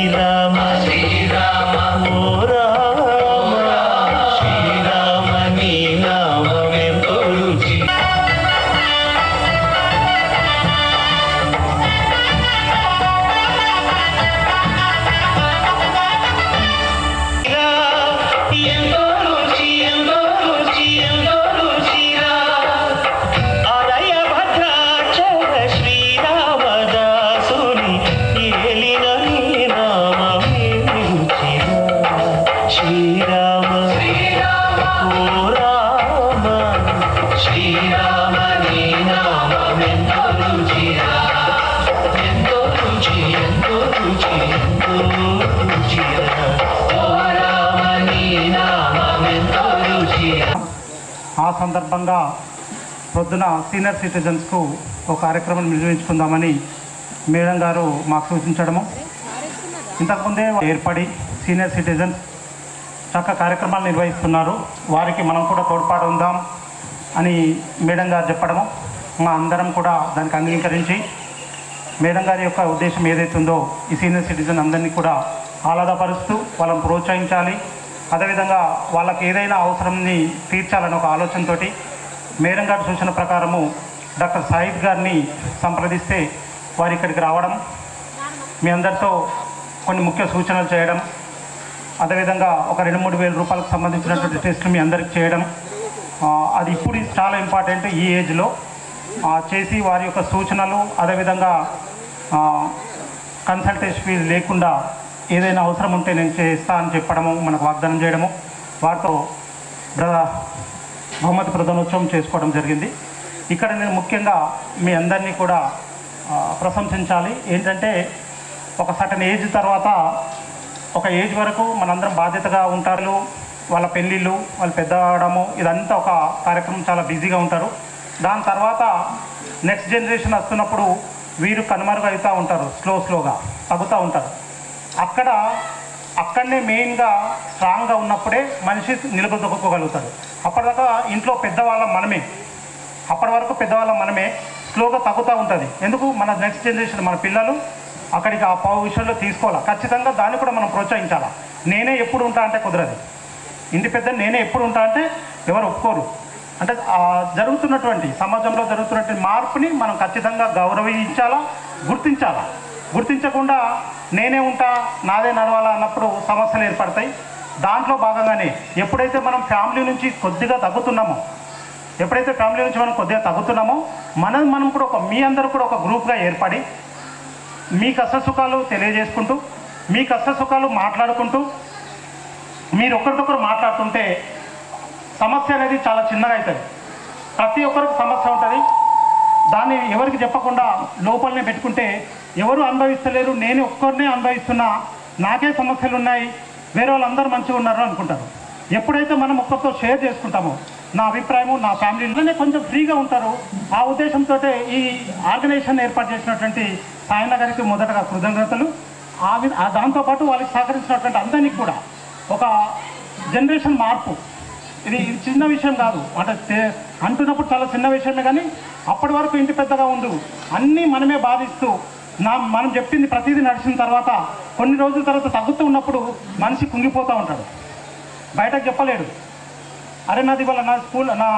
శ్రీరామ శ్రీరామ ఓ రామ శ్రీరామ నీ నామమెంతో రుచి ఎంతో రుచి ఎంతో రుచి ఎంతో రుచిరా అరయ భద్రాక్షర శ్రీరామదాసుని ఏలిన నీ నామమే రుచిరా శ్రీరామ ఓ రామ శ్రీరామ నీ నామమెంతో రుచిరా ఎంతో రుచి ఎంతో రుచి ఎంతో రుచిరా ఓ రామ నీ నామమెంతో రుచిరా. ఆ సందర్భంగా పొద్దున సీనియర్ సిటిజన్స్కు ఒక కార్యక్రమం నిర్వహించుకుందామని మేడం గారు మాకు సూచించడము, ఇంతకుముందే ఏర్పడి సీనియర్ సిటిజన్స్ చక్క కార్యక్రమాలు నిర్వహిస్తున్నారు, వారికి మనం కూడా తోడ్పాటు ఉందాం అని మేడం గారు చెప్పడము, మా అందరం కూడా దానికి అంగీకరించి మేడం గారి యొక్క ఉద్దేశం ఏదైతుందో ఈ సీనియర్ సిటిజన్ అందరినీ కూడా ఆహ్లాదపరుస్తూ వాళ్ళని ప్రోత్సహించాలి, అదేవిధంగా వాళ్ళకి ఏదైనా అవసరంని తీర్చాలని ఒక ఆలోచనతోటి మేడం గారి సూచన ప్రకారము డాక్టర్ సాయిద్ గారిని సంప్రదిస్తే వారు ఇక్కడికి రావడం, మీ అందరితో కొన్ని ముఖ్య సూచనలు చేయడం, అదేవిధంగా ఒక 2-3 వేల రూపాయలకు సంబంధించినటువంటి టెస్టులు మీ అందరికి చేయడం, అది ఇప్పుడు చాలా ఇంపార్టెంట్ ఈ ఏజ్లో చేసి వారి యొక్క సూచనలు, అదేవిధంగా కన్సల్టేషన్ ఫీజు లేకుండా ఏదైనా అవసరం ఉంటే నేను చేస్తా అని చెప్పడము, మనకు వాగ్దానం చేయడము, వారితో బహుమతి ప్రధానోత్సవం చేసుకోవడం జరిగింది. ఇక్కడ నేను ముఖ్యంగా మీ అందరినీ కూడా ప్రశంసించాలి. ఏంటంటే ఒక సర్టన్ ఏజ్ తర్వాత ఒక ఏజ్ వరకు మనందరం బాధ్యతగా ఉంటారు, వాళ్ళ పెళ్ళిళ్ళు, వాళ్ళు పెద్దవడము, ఇదంతా ఒక కార్యక్రమం, చాలా బిజీగా ఉంటారు. దాని తర్వాత నెక్స్ట్ జనరేషన్ వస్తున్నప్పుడు వీరు కనుమరుగవుతూ ఉంటారు, స్లోగా తగ్గుతూ ఉంటారు. అక్కడనే మెయిన్గా స్ట్రాంగ్గా ఉన్నప్పుడే మనిషి నిలబెట్టుకోగలుగుతాడు. అప్పటిదాకా ఇంట్లో పెద్దవాళ్ళం మనమే, అప్పటి వరకు పెద్దవాళ్ళం మనమే, స్లోగా తగ్గుతూ ఉంటుంది. ఎందుకు? మన నెక్స్ట్ జనరేషన్, మన పిల్లలు అక్కడికి ఆ విషయంలో తీసుకోవాలి. ఖచ్చితంగా దాన్ని కూడా మనం ప్రోత్సహించాలి. నేనే ఎప్పుడు ఉంటా అంటే కుదరదు. ఇంటి పెద్ద నేనే ఎప్పుడు ఉంటా అంటే ఎవరు ఒప్పుకోరు. అంటే జరుగుతున్నటువంటి సమాజంలో జరుగుతున్నటువంటి మార్పుని మనం ఖచ్చితంగా గౌరవించాలా, గుర్తించాలా. గుర్తించకుండా నేనే ఉంటా, నాదే నడవాలా అన్నప్పుడు సమస్యలు ఏర్పడతాయి. దాంట్లో భాగంగానే ఎప్పుడైతే మనం ఫ్యామిలీ నుంచి కొద్దిగా తగ్గుతున్నామో మనం కూడా మీ అందరూ కూడా ఒక గ్రూప్గా ఏర్పడి మీ కష్టసుఖాలు తెలియజేసుకుంటూ, మీ కష్టసుఖాలు మాట్లాడుకుంటూ, మీరు ఒకరికొకరు మాట్లాడుతుంటే సమస్య అనేది చాలా చిన్నగా అవుతుంది. ప్రతి ఒక్కరికి సమస్య ఉంటుంది. దాన్ని ఎవరికి చెప్పకుండా లోపలనే పెట్టుకుంటే ఎవరు అనుభవిస్తలేరు, నేను ఒక్కరినే అనుభవిస్తున్నా, నాకే సమస్యలు ఉన్నాయి, వేరే వాళ్ళందరూ మంచిగా ఉన్నారు అనుకుంటారు. ఎప్పుడైతే మనం ఒక్కరితో షేర్ చేసుకుంటామో నా అభిప్రాయము, నా ఫ్యామిలీలోనే కొంచెం ఫ్రీగా ఉంటారు. ఆ ఉద్దేశంతో ఈ ఆర్గనైజేషన్ ఏర్పాటు చేసినటువంటి సాయన్న గారికి మొదటగా కృతజ్ఞతలు. దాంతోపాటు వాళ్ళకి సహకరించినటువంటి అందరినీ కూడా ఒక జనరేషన్ మార్పు, ఇది చిన్న విషయం కాదు. అంటే అంటున్నప్పుడు చాలా చిన్న విషయమే, కానీ అప్పటి వరకు ఇంటి పెద్దగా ఉండు అన్నీ మనమే బాధిస్తూ మనం చెప్పింది ప్రతిదీ నడిచిన తర్వాత కొన్ని రోజుల తర్వాత తగ్గుతూ ఉన్నప్పుడు మనిషి కుంగిపోతూ ఉంటాడు, బయటకు చెప్పలేడు. అరే నాది ఇవాళ నా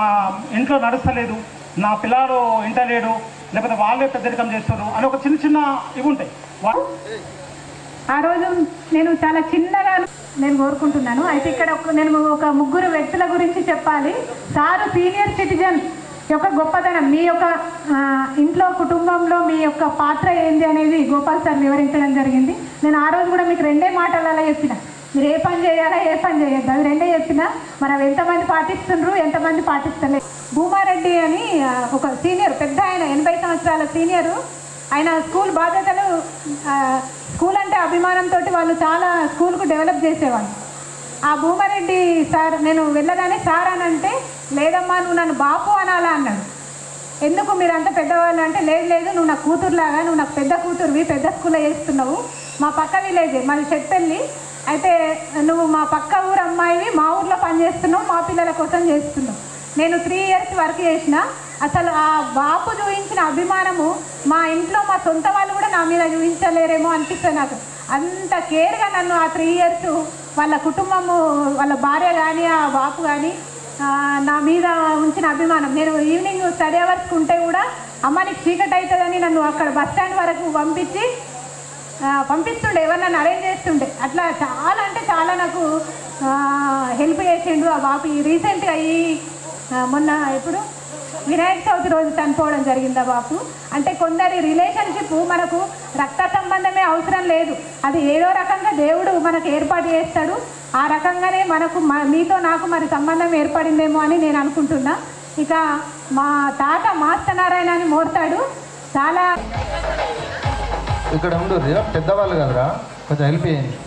ఇంట్లో నడుస్తలేదు, నా పిల్లాడు ఇంటలేడు, లేకపోతే వాళ్ళే పెద్దరికం చేస్తారు అని ఒక చిన్న ఇవి ఉంటాయి. ఆ రోజు నేను చాలా చిన్నగా నేను కోరుకుంటున్నాను. అయితే ఇక్కడ నేను ఒక 3 వ్యక్తుల గురించి చెప్పాలి. సారు సీనియర్ సిటిజన్ యొక్క గొప్పతనం, మీ యొక్క ఇంట్లో కుటుంబంలో మీ యొక్క పాత్ర ఏంది అనేది గోపాల్ సార్ వివరించడం జరిగింది. నేను ఆ రోజు కూడా మీకు 2 మాటలలో చెప్పిన, మీరు ఏ పని చేయాలా ఏ పని చేయొద్దు, అది 2 చెప్పిన. మనం ఎంతమంది పాటిస్తుండ్రు, ఎంతమంది పాటిస్తలేదు. భూమారెడ్డి అని ఒక సీనియర్, పెద్ద ఆయన, 80 సంవత్సరాల సీనియరు. ఆయన స్కూల్ బాధ్యతలు, స్కూల్ అంటే అభిమానంతో వాళ్ళు చాలా స్కూల్కు డెవలప్ చేసేవాళ్ళు. ఆ భూమారెడ్డి సార్ నేను వెళ్ళగానే సార్ అని అంటే, లేదమ్మా నువ్వు నన్ను బాపు అనాలా అన్నాడు. ఎందుకు మీరు అంత పెద్దవాళ్ళు అంటే, లేదు నువ్వు నా కూతురులాగా, నువ్వు నాకు పెద్ద కూతురువి, పెద్ద స్కూల్లో చేస్తున్నావు, మా పక్క విలేజ్ మాది చెట్పల్లి, అయితే నువ్వు మా పక్క ఊరు అమ్మాయివి, మా ఊర్లో పనిచేస్తున్నావు, మా పిల్లల కోసం చేస్తున్నావు. నేను 3 ఇయర్స్ వర్క్ చేసిన. అసలు ఆ బాపు చూపించిన అభిమానము మా ఇంట్లో మా సొంత వాళ్ళు కూడా నా మీద చూపించలేరేమో అనిపిస్తుంది నాకు. అంత కేర్గా నన్ను ఆ 3 ఇయర్స్ వాళ్ళ కుటుంబము, వాళ్ళ భార్య కానీ ఆ బాపు కానీ నా మీద ఉంచిన అభిమానం. నేను ఈవినింగ్ స్టడీ అవర్స్కి ఉంటే కూడా అమ్మ నీకు చీకటి అవుతుందని నన్ను అక్కడ బస్ స్టాండ్ వరకు పంపిస్తుండే, ఎవరు అరేంజ్ చేస్తుండే. అట్లా చాలా అంటే చాలా నాకు హెల్ప్ చేసిండు ఆ బాపు. రీసెంట్గా మొన్న ఎప్పుడు వినాయక చవితి రోజు చనిపోవడం జరిగింది ఆ బాపు. అంటే కొందరి రిలేషన్షిప్ మనకు రక్త సంబంధమే అవసరం లేదు, అది ఏదో రకంగా దేవుడు మనకు ఏర్పాటు చేస్తాడు. ఆ రకంగానే మనకు మీతో నాకు మరి సంబంధం ఏర్పడిందేమో అని నేను అనుకుంటున్నా. ఇక మా తాత మాస్తనారాయణ అని మోడతాడు. చాలా ఇక్కడ ఉండు, పెద్దవాళ్ళు కదరా, కొంచెం హెల్ప్ చేయండి.